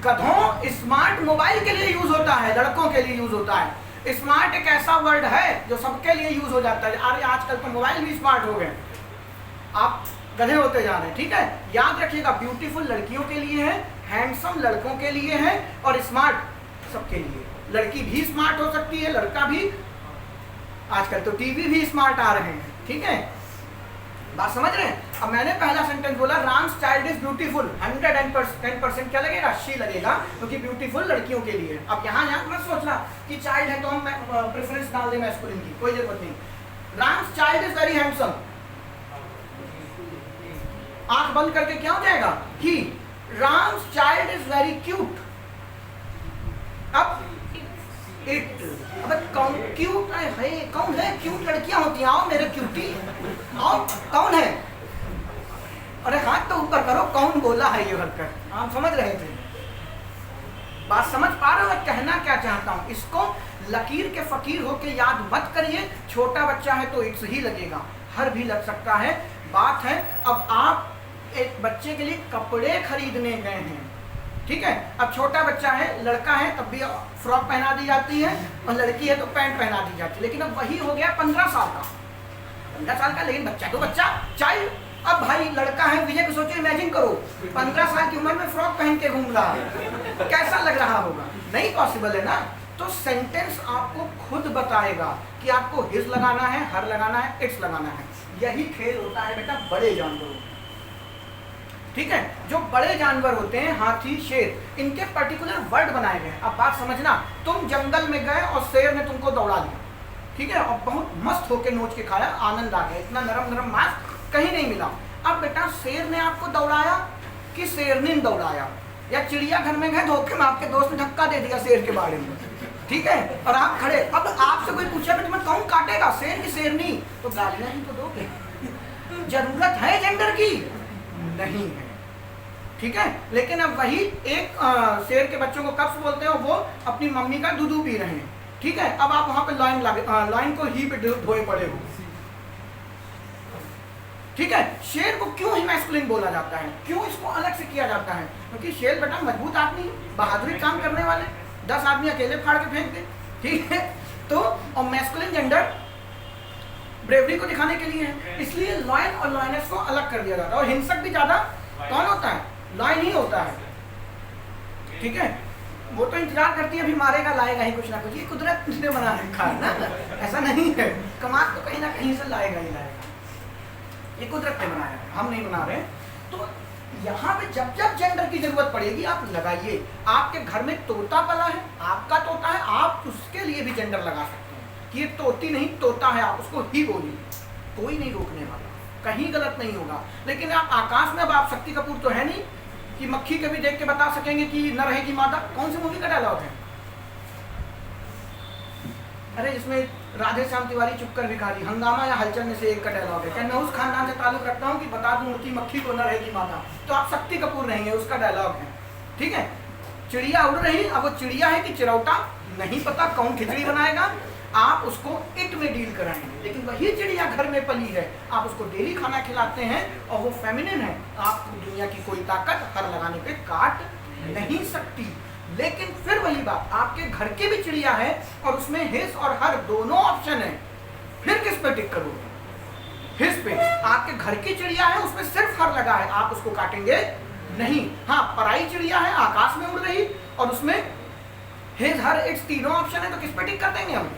गधों स्मार्ट मोबाइल के लिए यूज होता है, लड़कों के लिए यूज होता है। स्मार्ट एक ऐसा वर्ड है जो सबके लिए यूज हो जाता है। अरे आजकल तो मोबाइल भी स्मार्ट हो गए, आप गधे होते जा रहे हैं, ठीक है। याद रखिएगा, ब्यूटीफुल लड़कियों के लिए है, हैंडसम लड़कों के लिए है, और स्मार्ट सबके लिए। लड़की भी स्मार्ट हो सकती है, लड़का भी, आजकल तो टीवी भी स्मार्ट आ रहे हैं, ठीक है, बात समझ रहे हैं। अब मैंने पहला सेंटेंस बोला राम्स चाइल्ड इज ब्यूटीफुल, 110% क्या लगेगा? शी लगेगा, क्योंकि ब्यूटीफुल लड़कियों के लिए। अब यहाँ मत सोचना कि चाइल्ड है तो हम प्रेफरेंस डाल दें मैस्कुलिन की, कोई जरूरत नहीं। Ram's child is very handsome, आंख बंद करके क्या हो जाएगा? ही। Ram's child is very cute, अब इट। अब कौन क्यूट है? कौन है क्यूट? लड़कियां होती हैं, आओ मेरे क्यूटी, आओ, कौन है? अरे हाथ तो ऊपर करो, कौन बोला है ये हरकत? आप समझ रहे थे, बात समझ पा रहे हो? कहना क्या चाहता हूं, इसको लकीर के फकीर होके याद मत करिए। छोटा बच्चा है तो इट्स ही लगेगा, हर भी लग सकता है। बात है, अब आप एक बच्चे के लिए कपड़े खरीदने गए हैं, ठीक है। अब छोटा बच्चा है, लड़का है तब भी फ्रॉक पहना दी जाती है, और लड़की है तो पैंट पहना दी जाती है। लेकिन अब वही हो गया 15 साल का, 15 साल का, लेकिन बच्चा तो बच्चा, चाइल्ड। अब भाई लड़का है, विजय को सोचो, इमेजिन करो 15 साल की उम्र में फ्रॉक पहन के घूम रहा है, कैसा लग रहा होगा? नहीं पॉसिबल है ना। तो सेंटेंस आपको खुद बताएगा कि आपको हिज लगाना है, हर लगाना है, इट्स लगाना है। यही खेल होता है बेटा बड़े जानवरों, ठीक है। जो बड़े जानवर होते हैं, हाथी, शेर, इनके पर्टिकुलर वर्ड बनाए गए हैं। अब बात समझना, तुम जंगल में गए और शेर ने तुमको दौड़ा दिया, ठीक है, और बहुत मस्त होके नोच के खाया, आनंद आ गया, इतना नरम नरम मांस कहीं नहीं मिला। अब बेटा शेर ने आपको दौड़ाया कि शेरनी ने दौड़ाया, या चिड़ियाघर में गए, धोखे में आपके दोस्त ने धक्का दे दिया शेर के बारे में, ठीक है, और आप खड़े। अब आपसे कोई पूछे तुम्हें कौन काटेगा, शेर की शेरनी? तो गालियां ही तो दोगे। जरूरत है जेंडर की? नहीं है, ठीक है। लेकिन अब वही एक शेर के बच्चों को कब्स बोलते हैं, वो अपनी मम्मी का दूध पी रहे हैं, ठीक है। अब आप वहां पे लॉयन को ही पे धोए पड़े हो, ठीक है। शेर को क्यों ही मैस्कुलिन बोला जाता है, क्यों इसको अलग से किया जाता है? क्योंकि शेर बेटा मजबूत आदमी, बहादुरी काम करने वाले, 10 आदमी अकेले फाड़ के फेंक दे, ठीक है। तो और मैस्कुलिन जेंडर ब्रेवरी को दिखाने के लिए है, इसलिए लॉयन और लॉयनेस को अलग कर दिया जाता है। और हिंसक भी ज्यादा कौन होता है? लॉय नहीं होता है, ठीक है। वो तो इंतजार करती है अभी मारेगा लाएगा ही कुछ ना कुछ, ये कुदरत ने बना रखा है ना, ऐसा नहीं है। कमाल तो कहीं ना कहीं से लाएगा ही लाएगा, ये कुदरत ने बनाया है, हम नहीं बना रहे। तो यहाँ पे जब जब जेंडर की जरूरत पड़ेगी आप लगाइए। आपके घर में तोता पला है, आपका तोता है, आप उसके लिए भी जेंडर लगा सकते हैं कि ये तोती नहीं तोता है, आप उसको ही बोलिए, कोई नहीं रोकने वाला, कहीं गलत नहीं होगा। लेकिन आप आकाश में, अब आप शक्ति कपूर तो है नहीं कि मक्खी कभी देख के बता सकेंगे कि न रहेगी मादा। कौन सी मूवी का डायलॉग है? अरे इसमें राधे श्याम तिवारी चुपकर भिखारी, हंगामा या हलचल में से एक का डायलॉग है, क्या मैं उस खानदान से ताल्लुक रखता हूँ कि बता दूं उड़ती मक्खी को न रहेगी मादा। तो आप शक्ति कपूर नहीं है, उसका डायलॉग है, ठीक है। चिड़िया उड़ रही, अब वो चिड़िया है कि चिरौटा नहीं पता, कौन खिचड़ी बनाएगा। आप उसको इट में डील कराएंगे, लेकिन वही चिड़िया घर में पली है, आप उसको डेली खाना खिलाते हैं और वो फेमिनिन है, आपको दुनिया की कोई ताकत हर लगाने पे काट नहीं सकती। लेकिन फिर वही बात, आपके घर की भी चिड़िया है और उसमें हिस और हर दोनों ऑप्शन है, फिर किस पे टिक करोगे? हिस पे। आपके घर की चिड़िया है, उसमें सिर्फ हर लगा है, आप उसको काटेंगे नहीं। हाँ, पराई चिड़िया है आकाश में उड़ रही और उसमें हिस हर इट्स तीनों ऑप्शन है, तो किस पे टिक कर देंगे हम?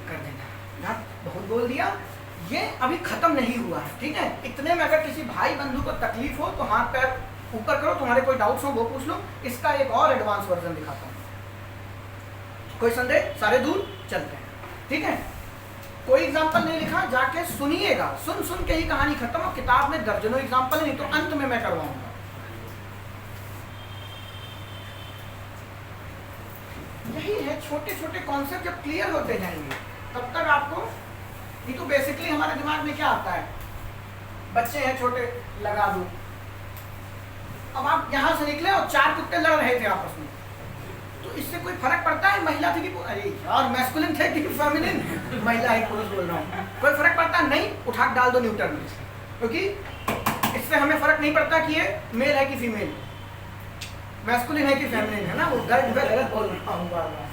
कर देना ना, बहुत बोल दिया। ये अभी खत्म नहीं हुआ है, ठीक है। इतने में अगर किसी भाई बंधु को तकलीफ हो तो हाथ पैर ऊपर करो, तुम्हारे कोई डाउट्स हो वो पूछ लो। इसका एक और एडवांस वर्जन दिखाता हूँ, कोई संदेह? सारे दूर चलते हैं, ठीक है। कोई एग्जाम्पल नहीं लिखा, जाके सुनिएगा, सुन सुन के ही कहानी खत्म। और किताब में दर्जनों एग्जाम्पल नहीं तो अंत में मैं करवाऊंगा। यही है, छोटे छोटे कॉन्सेप्ट जब क्लियर होते जाएंगे तब तक आपको, ये तो बेसिकली हमारे दिमाग में क्या आता है, बच्चे हैं छोटे, लगा दो। अब आप यहाँ से निकले और 4 कुत्ते लड़ रहे थे आपस में, तो इससे कोई फर्क पड़ता है महिला थी कि अरे यार मैस्कुलिन थे कि फेमिनिन, महिला है पुरुष बोल रहा हूँ, कोई फर्क पड़ता नहीं? उठा के डाल दो न्यूटन में, क्योंकि इससे हमें फर्क नहीं पड़ता कि ये मेल है कि फीमेल, मैस्कुलिन है कि फेमिनिन है ना। वो गलत बोल रहा हूँ बार बार,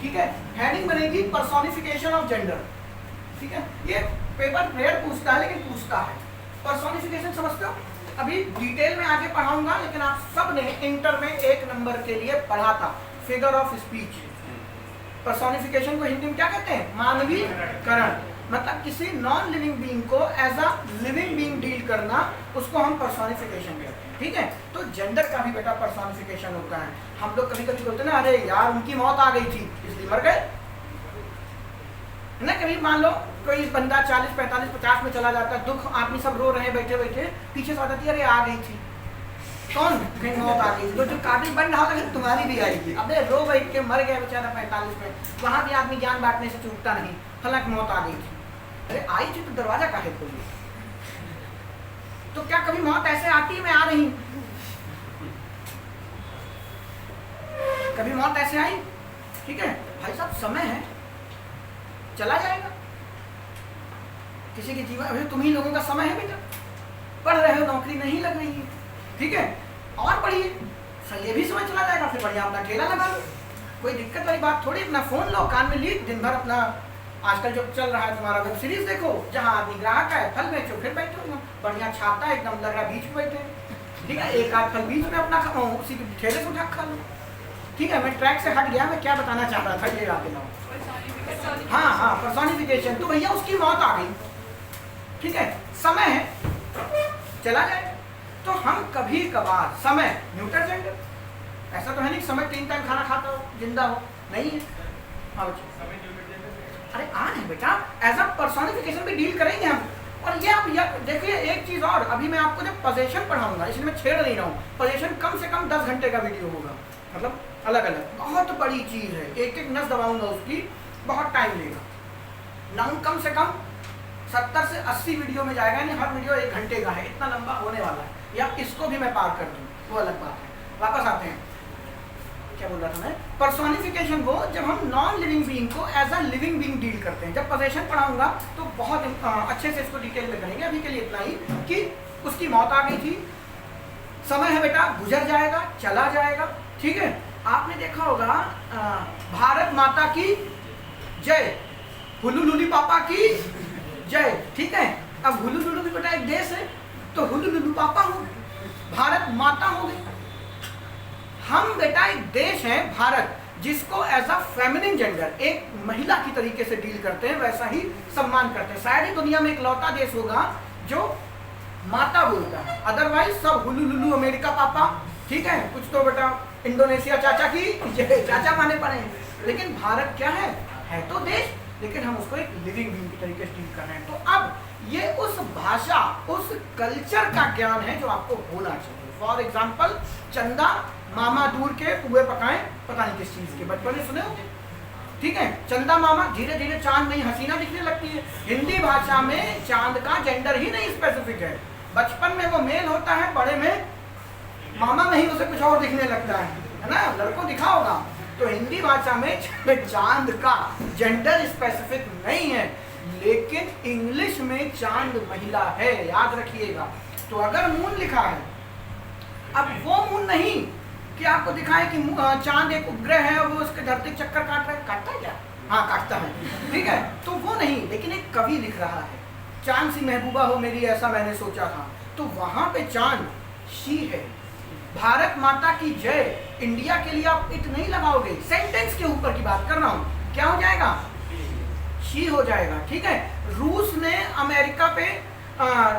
ठीक है। हेडिंग बनेगी पर्सोनिफिकेशन ऑफ जेंडर, ठीक है। ये पेपर रेयर पूछता है लेकिन पूछता है। पर्सोनिफिकेशन समझते हो? अभी डिटेल में आगे पढ़ाऊंगा, लेकिन आप सब ने इंटर में 1 नंबर के लिए पढ़ा था, फिगर ऑफ स्पीच। पर्सोनिफिकेशन को हिंदी में क्या कहते हैं? मानवीकरण। मतलब किसी नॉन लिविंग बीइंग को as a living being deal करना, उसको हम पर्सोनिफिकेशन कहते हैं, ठीक है। तो जेंडर का भी बेटा पर्सोनिफिकेशन होता है। हम लोग कभी कभी बोलते हैं ना, अरे यार उनकी मौत आ गई थी इसलिए मर गए ना। कभी मान लो कोई बंदा 40, 45, 50 में चला जाता है, दुख, आदमी सब रो रहे हैं बैठे बैठे, पीछे से आती है अरे आ गई थी, कौन? कहीं मौत आ गई। तो जो काबिल बन रहा होता है तुम्हारी भी आएगी, अबे रो बैठ के मर गया बेचारा 45 में, वहां भी आदमी ज्ञान बांटने से चूकता नहीं, फलक मौत आ गई थी। अरे आई थी तो दरवाजा काहे खोलिए? तो क्या कभी मौत ऐसे आती मैं आ रही? कभी मौत ऐसे आई? ठीक है भाई साहब, समय है, चला जाएगा। किसी के जीवन, अभी तुम ही लोगों का समय है बेटा, पढ़ रहे हो, नौकरी नहीं लग रही है, ठीक है, और पढ़िए, ये भी समय चला जाएगा, फिर बढ़िया अपना ठेला लगा लो, कोई दिक्कत वाली बात थोड़ी। अपना फोन लो, कान में लीड, दिन भर अपना आजकल जो चल रहा है तुम्हारा वेब सीरीज देखो, जहाँ आदमी ग्राहक है, फल बेचो, फिर बैठो बढ़िया छाता है, एकदम लग रहा बीच में बैठे, ठीक है, एक आध फल बीच में अपना खाओ, उसी के ठेले से उठा खा लो, ठीक है। मैं ट्रैक से हट गया, मैं क्या बताना चाह रहा था, ये याद दिलाओ। हाँ हाँ, पर्सोनिफिकेशन। तो भैया उसकी मौत आ गई, ठीक है, समय है, चला जाए। तो हम कभी कभार समय न्यूट्रल जेंडर, ऐसा तो है नहीं समय 3 टाइम खाना खाता हो, जिंदा हो, नहीं है। अरे आन है बेटा, एज अ पर्सोनिफिकेशन भी डील करेंगे हम। और ये आप देखिए एक चीज और, अभी मैं आपको जब पोजीशन पढ़ाऊंगा, इसलिए मैं छेड़ नहीं रहा हूँ, पोजीशन कम से कम 10 घंटे का वीडियो होगा, मतलब अलग अलग, बहुत बड़ी चीज है, एक एक नस दबाऊंगा उसकी, बहुत टाइम लेगा। नाउन कम से कम 70 से 80 वीडियो में जाएगा, यानी हर वीडियो 1 घंटे का है, इतना लंबा होने वाला है। या इसको भी मैं पार कर दूँ, वो अलग बात है। वापस आते हैं, क्या बोल रहा था मैं? पर्सोनिफिकेशन वो जब हम नॉन लिविंग बीइंग को as a living being deal करते हैं। जब पोजीशन पढ़ाऊंगा तो बहुत अच्छे से इसको डिटेल में करेंगे। अभी के लिए इतना ही कि उसकी मौत आ गई थी, समय है बेटा, गुजर जाएगा, चला जाएगा, ठीक है। आपने देखा होगा भारत माता की जय, हुलुलुली पापा की जय। ठीक है, अब हुलुलुलु भी बेटा एक देश है, तो हुलुलुलु पापा हो, भारत माता हो गई। हम बेटा एक देश है भारत, जिसको एज अ फेमिनिन जेंडर, एक महिला की तरीके से डील करते हैं, वैसा ही सम्मान करते हैं। शायद ही दुनिया में इकलौता देश होगा जो माता बोलता है, अदरवाइज सब हुलुलुलु अमेरिका पापा। ठीक है, कुछ तो बेटा इंडोनेशिया चाचा की जय, चाचा माने पड़े हैं। लेकिन भारत क्या है तो देश, लेकिन हम उसको एक लिविंग बीइंग की तरीके से डील कर रहे हैं। तो अब ये उस भाषा, उस कल्चर का ज्ञान है जो आपको होना चाहिए। फॉर एग्जाम्पल, चंदा मामा दूर के पुए पकाए, पता नहीं किस चीज के, बचपन में सुने हो? ठीक है, चंदा मामा, धीरे धीरे चांद नहीं हसीना दिखने लगती है। हिंदी भाषा में चांद का जेंडर ही नहीं स्पेसिफिक है। बचपन में वो मेल होता है, बड़े में मामा नहीं, उसे कुछ और दिखने लगता है ना, लड़कों दिखा होगा। तो हिंदी भाषा में चांद का जेंडर स्पेसिफिक नहीं है, लेकिन इंग्लिश में चांद महिला है, याद रखिएगा। तो अगर मून लिखा है, अब वो मून नहीं कि आपको दिखाए कि चांद एक उपग्रह है और वो उसके धरती चक्कर काट रहा है, काटता है क्या? हाँ काटता है, ठीक है, तो वो नहीं। लेकिन एक कवि लिख रहा है, चांद सी महबूबा हो मेरी ऐसा मैंने सोचा था, तो वहां पे चांद शी है। भारत माता की जय, इंडिया के लिए आप इट नहीं लगाओगे, सेंटेंस के ऊपर की बात कर रहा हूं, क्या हो जाएगा? शी हो जाएगा। ठीक है, रूस ने अमेरिका पे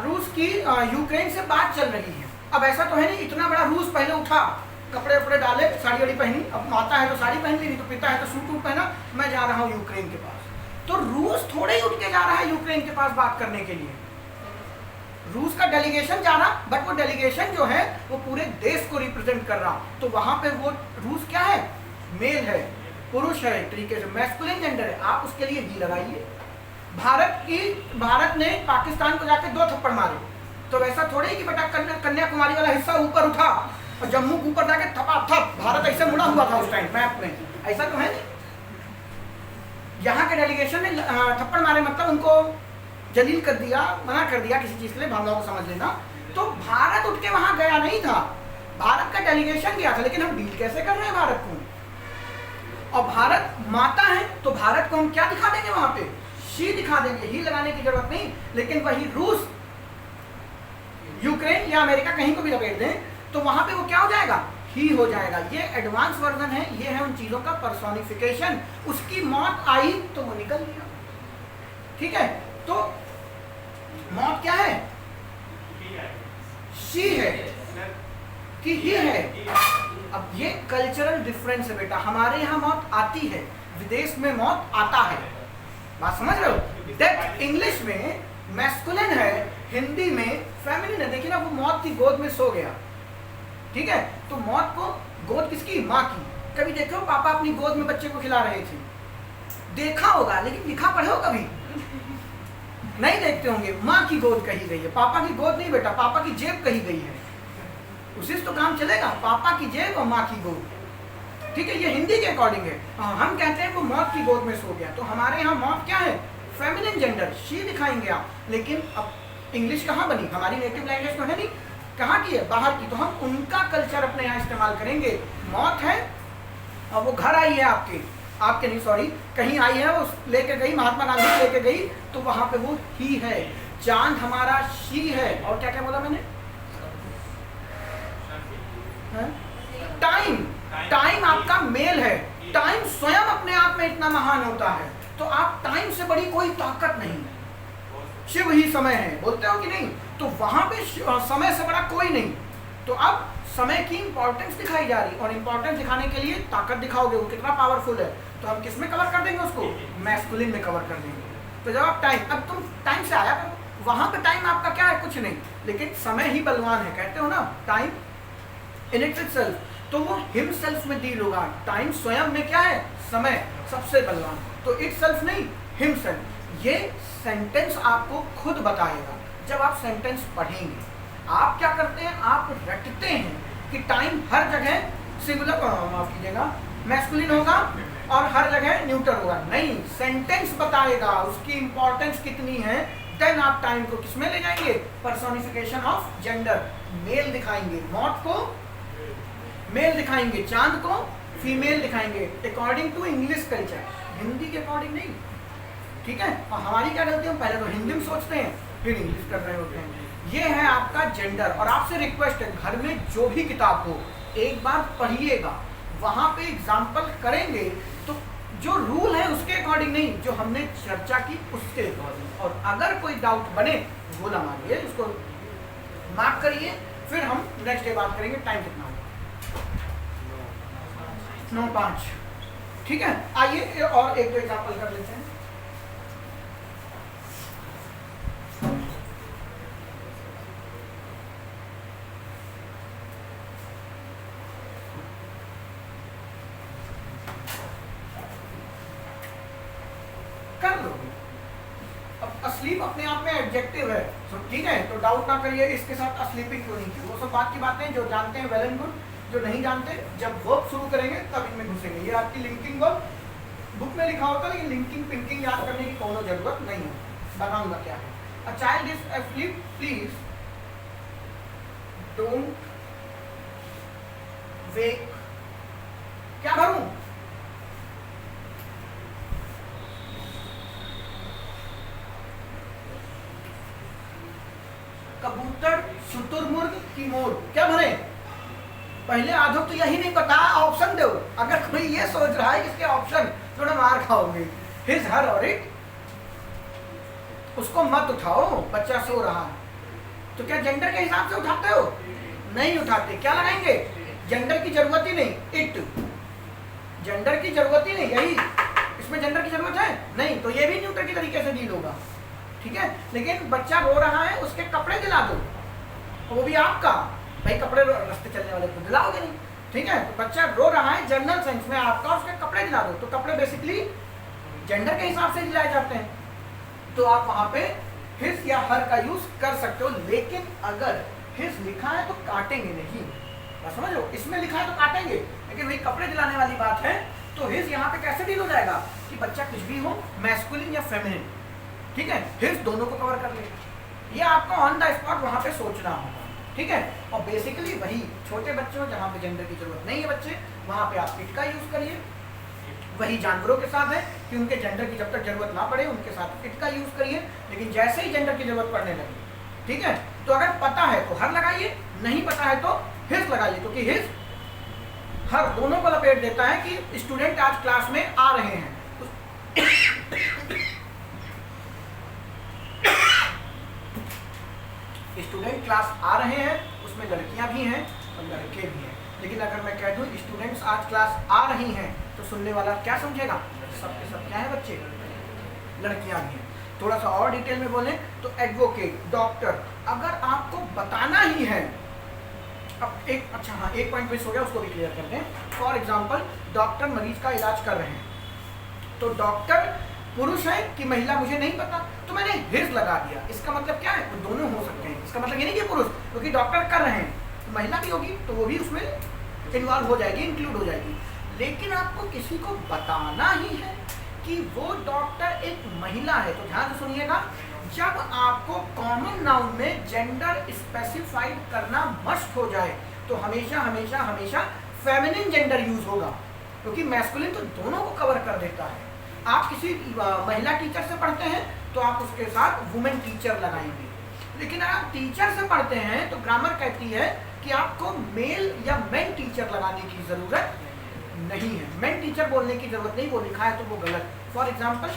रूस की यूक्रेन से बात चल रही है। अब ऐसा तो है नहीं इतना बड़ा रूस पहले उठा, कपड़े उपड़े डाले, साड़ी वाड़ी पहनी, अब माता है तो साड़ी पहन ली, नहीं तो पिता है तो सूट वूट पहना, मैं जा रहा हूँ यूक्रेन के पास। तो रूस थोड़े ही उठ के जा रहा है यूक्रेन के पास बात करने के लिए, रूस का डेलीगेशन जा रहा, बट वो डेलीगेशन जो है वो पूरे देश को रिप्रेजेंट कर रहा। तो वहां पे वो रूस क्या है? मेल है, पुरुष है, एक तरीके से मैस्कुलिन जेंडर है, आप उसके लिए ही लगाइए। भारत ने पाकिस्तान को जाके 2 थप्पड़ मारे, तो वैसा थोड़े ही कि बेटा कन्याकुमारी वाला हिस्सा ऊपर उठा और जम्मू के ऊपर जाके थपा थप, भारत ऐसे मुड़ा हुआ था उस टाइम मैप में, ऐसा तो है नहीं। यहाँ के डेलीगेशन ने थप्पड़ मारे, मतलब उनको जलील कर दिया, मना कर दिया किसी चीज के लिए, भावनाओं को समझ लेना। तो भारत उठ के वहां गया नहीं था, भारत का डेलीगेशन गया था, लेकिन हम डील कैसे कर रहे हैं भारत को? और भारत माता है, तो भारत को हम क्या दिखा देंगे वहां पे? शी दिखा देंगे, ही लगाने की जरूरत नहीं। लेकिन वही रूस, यूक्रेन या अमेरिका कहीं को भी लपेट दें, तो वहां पे वो क्या हो जाएगा? ही हो जाएगा। ये एडवांस वर्जन है, ये है उन चीजों का पर्सोनिफिकेशन। उसकी मौत आई तो वो निकल गया। ठीक है, तो मौत क्या है? शी है कि ही है। अब ये कल्चरल डिफरेंस है बेटा, हमारे यहाँ मौत आती है, विदेश में मौत आता है, बात समझ रहे हो? डेथ इंग्लिश में मैस्कुलिन है, हिंदी में फेमिनिन है। देखिए ना, वो मौत की गोद में सो गया, ठीक है, तो मौत को गोद किसकी? माँ की। कभी देखो पापा अपनी गोद में बच्चे को खिला रहे थे, देखा होगा, लेकिन लिखा पढ़े हो कभी? नहीं देखते होंगे। माँ की गोद कही गई है, पापा की गोद नहीं बेटा, पापा की जेब कही गई है, उसी से तो काम चलेगा, पापा की जेब और माँ की गोद। ठीक है, ये हिंदी के अकॉर्डिंग है। हम कहते हैं वो मौत की गोद में सो गया, तो हमारे यहाँ मौत क्या है? फेमिनिन जेंडर, शी दिखाएंगे आप। लेकिन अब इंग्लिश कहाँ बनी? हमारी नेटिव लैंग्वेज तो है नहीं, कहाँ की है? बाहर की। तो हम उनका कल्चर अपने यहाँ इस्तेमाल करेंगे। मौत है और वो घर आई है आपके नहीं, सॉरी, कहीं आई है, वो लेके गई, महात्मा गांधी लेके गई, तो वहां पे वो ही है। चांद हमारा शी है। और क्या क्या बोला मैंने? टाइम आपका मेल है। टाइम स्वयं अपने आप में इतना महान होता है, तो आप टाइम से बड़ी कोई ताकत नहीं है। शिव ही समय है, बोलते हो कि नहीं? तो वहां पे समय से बड़ा कोई नहीं। तो अब समय की इंपॉर्टेंस दिखाई जा रही, और इंपॉर्टेंस दिखाने के लिए ताकत दिखाओगे, वो कितना पावरफुल है, तो हम किस में कवर कर देंगे उसको? मैस्कुलिन में कवर कर देंगे। तो जब आप टाइम, अब तुम टाइम से आया करो, वहां पे टाइम आपका क्या है? कुछ नहीं, लेकिन समय ही बलवान है, कहते हो ना, टाइम इन इटसेल्फ। तो वो हिमसेल्फ में डील होगा। टाइम स्वयं में क्या है? समय सबसे बलवान, तो इटसेल्फ नहीं, हिमसेल्फ। ये सेंटेंस आपको खुद बताएगा जब आप सेंटेंस पढ़ेंगे। आप क्या करते हैं? आप रटते हैं कि टाइम हर जगह सिंगुलर, माफ कीजिएगा, मैस्कुलिन होगा और हर जगह न्यूटर होगा। नहीं, सेंटेंस बताएगा उसकी इंपॉर्टेंस कितनी है। देन आप टाइम को किसमें ले जाएंगे? पर्सोनिफिकेशन ऑफ जेंडर, मेल दिखाएंगे, मौत को मेल दिखाएंगे, चांद को फीमेल दिखाएंगे, according to English culture. Hindi के अकॉर्डिंग नहीं, ठीक है। और हमारी क्या गलती है, हम पहले तो हिंदी में सोचते हैं फिर इंग्लिश कर रहे होते हैं। ये है आपका जेंडर। और आपसे रिक्वेस्ट है, घर में जो भी किताब हो एक बार पढ़िएगा, वहां पे एग्जाम्पल करेंगे तो जो रूल है उसके अकॉर्डिंग नहीं, जो हमने चर्चा की उसके अकॉर्डिंग। और अगर कोई डाउट बने बोला मारिए, उसको मार्क करिए, फिर हम नेक्स्ट डे बात करेंगे। टाइम कितना होगा? 9:05, ठीक है। आइए और एक दो एग्जाम्पल कर लेते हैं। कर लो। अब अस्लीप अपने आप में एडजेक्टिव है, ठीक है, तो डाउट ना करिए इसके साथ अस्लीपिंग क्यों नहीं की। वो सब बात की बातें जो जानते हैं वेल एंड गुड, जो नहीं जानते जब वर्ब शुरू करेंगे तब इनमें घुसेंगे। ये आपकी लिंकिंग वर्ब बुक में लिखा होता है, लेकिन लिंकिंग पिंकिंग याद करने की कोनो जरूरत नहीं है। बताऊंगा क्या है। A child is asleep, please don't wake. क्या भरूं? कबूतर, शुतुरमुर्ग की मोर, क्या भरे? पहले आधो तो यही नहीं पता, ऑप्शन दो। अगर कोई ये सोच रहा है कि इसके ऑप्शन, थोड़ा मार खाओगे। हिज, हर और इट। उसको मत उठाओ, बच्चा सो रहा है। तो क्या जेंडर के हिसाब से उठाते हो? नहीं उठाते। क्या लगाएंगे? जेंडर की जरूरत ही नहीं, इट। जेंडर की जरूरत ही नहीं, यही इसमें जेंडर की जरूरत है नहीं, तो ये भी न्यूट्रल की तरीके से डील होगा, ठीक है। लेकिन बच्चा रो रहा है, उसके कपड़े दिला दो, वो भी आपका भाई। कपड़े रास्ते चलने वाले को दिलाओगे नहीं, ठीक है। तो बच्चा रो रहा है जनरल सेंस में आपका, उसके कपड़े दिला दो। तो कपड़े बेसिकली जेंडर के हिसाब से दिलाए जाते हैं, तो आप वहां पे हिज या हर का यूज कर सकते हो। लेकिन अगर हिज लिखा है तो काटेंगे नहीं, बस समझ लो। इसमें लिखा है तो काटेंगे, लेकिन वही कपड़े दिलाने वाली बात है तो हिज यहाँ पे कैसे डील हो जाएगा कि बच्चा कुछ भी हो, मैस्कुलिन या फेमिनिन, ठीक है। हिज दोनों को कवर कर ले। ये आपको ऑन द स्पॉट वहां पे सोचना होगा, ठीक है। और बेसिकली वही छोटे बच्चों जहाँ पे जेंडर की जरूरत नहीं है बच्चे, वहां पे आप इट का यूज करिए। वही जानवरों के साथ है कि उनके जेंडर की जब तक जरूरत ना पड़े उनके साथ इट का यूज करिए। लेकिन जैसे ही जेंडर की जरूरत पड़ने लगे, ठीक है, तो अगर पता है तो हर लगाइए, नहीं पता है तो हिज लगाइए, क्योंकि हिज हर दोनों को लपेट देता है कि स्टूडेंट आज क्लास में आ रहे हैं। स्टूडेंट क्लास आ रहे हैं, उसमें लड़कियां भी हैं और लड़के भी हैं। लेकिन अगर मैं कह दूं स्टूडेंट्स आज क्लास आ रही हैं, तो सुनने वाला क्या समझेगा? सबके सब क्या है बच्चे? लड़कियां भी हैं। थोड़ा सा और डिटेल में बोलें तो एडवोकेट, डॉक्टर। अगर आपको बताना ही है, अब एक अच्छा हाँ एक पॉइंट मिस हो गया, उसको भी क्लियर कर दें। फॉर एग्जाम्पल डॉक्टर मरीज का इलाज कर रहे हैं, तो डॉक्टर पुरुष है कि महिला मुझे नहीं पता, तो मैंने हिज लगा दिया। इसका मतलब क्या है? वो दोनों हो सकते हैं। इसका मतलब ये नहीं कि पुरुष, क्योंकि डॉक्टर कर रहे हैं तो महिला भी होगी, तो वो भी उसमें इन्वॉल्व हो जाएगी, इंक्लूड हो जाएगी। लेकिन आपको किसी को बताना ही है कि वो डॉक्टर एक महिला है, तो ध्यान से सुनिएगा। जब आपको कॉमन नाउन में जेंडर स्पेसिफाइड करना मस्ट हो जाए, तो हमेशा हमेशा हमेशा फेमिनिन जेंडर यूज होगा, क्योंकि मैस्कुलिन तो दोनों को कवर कर देता है। आप किसी महिला टीचर से पढ़ते हैं तो आप उसके साथ वुमेन टीचर लगाएंगे। लेकिन अगर आप टीचर से पढ़ते हैं तो ग्रामर कहती है कि आपको मेल या मेन टीचर लगाने की जरूरत नहीं है। मेन टीचर बोलने की जरूरत नहीं, वो लिखा है तो वो गलत। फॉर एग्जाम्पल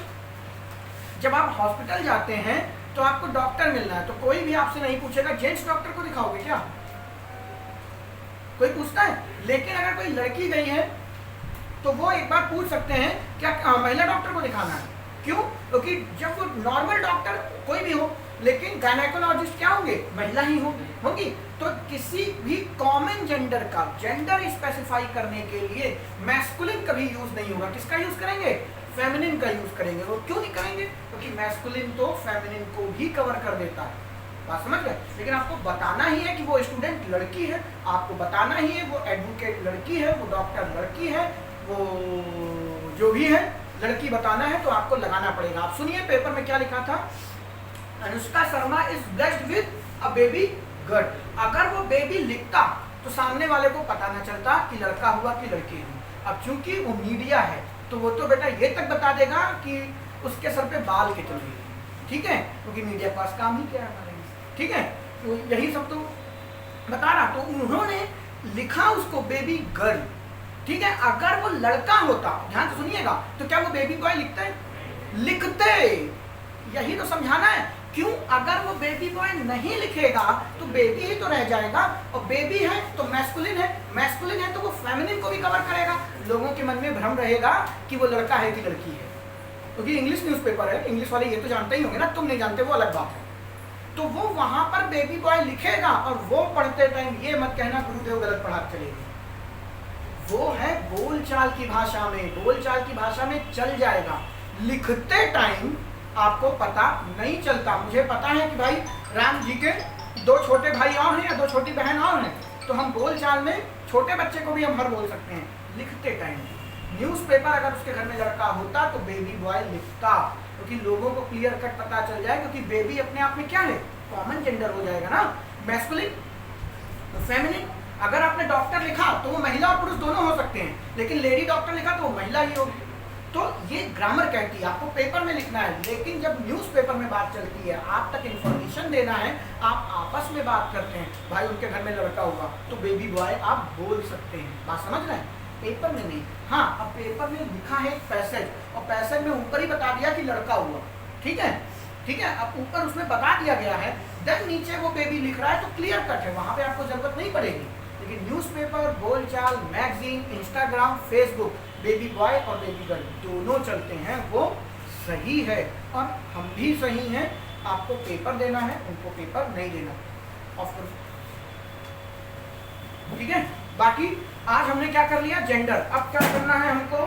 जब आप हॉस्पिटल जाते हैं तो आपको डॉक्टर मिलना है, तो कोई भी आपसे नहीं पूछेगा जेंट्स डॉक्टर को दिखाओगे क्या, कोई पूछता है? लेकिन अगर कोई लड़की गई है तो वो एक बार पूछ सकते हैं क्या महिला डॉक्टर को दिखाना है। क्यों? क्योंकि जब वो नॉर्मल डॉक्टर कोई भी हो, लेकिन गायनेकोलॉजिस्ट क्या होंगे? महिला ही होंगी। तो किसी भी कॉमन जेंडर का जेंडर स्पेसिफाई करने के लिए मैस्कुलिन कभी यूज नहीं होगा। किसका यूज करेंगे? फेमिनिन का यूज करेंगे। वो क्यों नहीं करेंगे? क्योंकि मैस्कुलिन तो फेमिनिन को भी कवर कर देता है। बात समझ गए? लेकिन आपको बताना ही है कि वो स्टूडेंट लड़की है, आपको बताना ही है वो एडवोकेट लड़की है, वो डॉक्टर लड़की है, वो जो भी है लड़की बताना है, तो आपको लगाना पड़ेगा। आप सुनिए पेपर में क्या लिखा था, Anushka Sharma is blessed with a baby girl. अगर वो बेबी लिखता तो सामने वाले को पता ना चलता कि लड़का हुआ कि लड़की हुई। अब चूंकि वो मीडिया है तो वो तो बेटा ये तक बता देगा कि उसके सर पे बाल कितने हैं, ठीक है, क्योंकि मीडिया के पास काम ही क्या है हमारे, ठीक है, तो यही सब तो बता रहा। तो उन्होंने लिखा उसको बेबी गर्ल, ठीक है। अगर वो लड़का होता, ध्यान से सुनिएगा, तो क्या वो बेबी बॉय लिखते? लिखते। यही तो समझाना है। क्यों? अगर वो बेबी बॉय नहीं लिखेगा तो बेबी ही तो रह जाएगा, और बेबी है तो मैस्कुलिन है, मैस्कुलिन है तो वो फेमिनिन को भी कवर करेगा। लोगों के मन में भ्रम रहेगा कि वो लड़का है कि लड़की है, क्योंकि इंग्लिश न्यूज़पेपर है, इंग्लिश वाले ये तो जानते ही होंगे ना, तुम नहीं जानते वो अलग बात है। तो वो वहां पर बेबी बॉय लिखेगा, और वो पढ़ते टाइम ये मत कहना गुरुदेव गलत पढ़ा चलेगी। वो है बोलचाल की भाषा में, बोलचाल की भाषा में चल जाएगा। लिखते टाइम आपको पता नहीं चलता। मुझे पता है कि भाई राम जी के 2 छोटे भाई और हैं या 2 छोटी बहन और हैं, तो हम बोलचाल में छोटे बच्चे को भी हम हर बोल सकते हैं। लिखते टाइम न्यूज़पेपर अगर उसके घर में लड़का होता तो बेबी बॉय लिखता, क्योंकि लोगों को क्लियर कट पता चल जाए, क्योंकि बेबी अपने आप में क्या है, कॉमन जेंडर हो जाएगा ना, मैस्कुलिन तो फेमिनिन। अगर आपने डॉक्टर लिखा तो वो महिला और पुरुष दोनों हो सकते हैं, लेकिन लेडी डॉक्टर लिखा तो वो महिला ही होगी। तो ये ग्रामर कहती है, आपको पेपर में लिखना है, लेकिन जब न्यूज़पेपर में बात चलती है, आप तक इंफॉर्मेशन देना है, आप आपस में बात करते हैं, भाई उनके घर में लड़का होगा तो बेबी बॉय आप बोल सकते हैं। बात समझ रहे हैं? पेपर में नहीं। हाँ, अब पेपर में लिखा है एक पैसेज, और पैसेज में ऊपर ही बता दिया कि लड़का हुआ, ठीक है, ठीक है। अब ऊपर उसमें बता दिया गया है, देन नीचे वो बेबी लिख रहा है, तो क्लियर कट है, वहां पे आपको जरूरत नहीं पड़ेगी। लेकिन न्यूज़पेपर, बोलचाल, magazine, Instagram, Facebook, baby boy और बेबी गर्ल दोनों चलते हैं, वो सही है, और हम भी सही हैं। आपको पेपर देना है, उनको पेपर नहीं देना, ऑफकोर्स, ठीक है। बाकी आज हमने क्या कर लिया, जेंडर। अब क्या करना है हमको,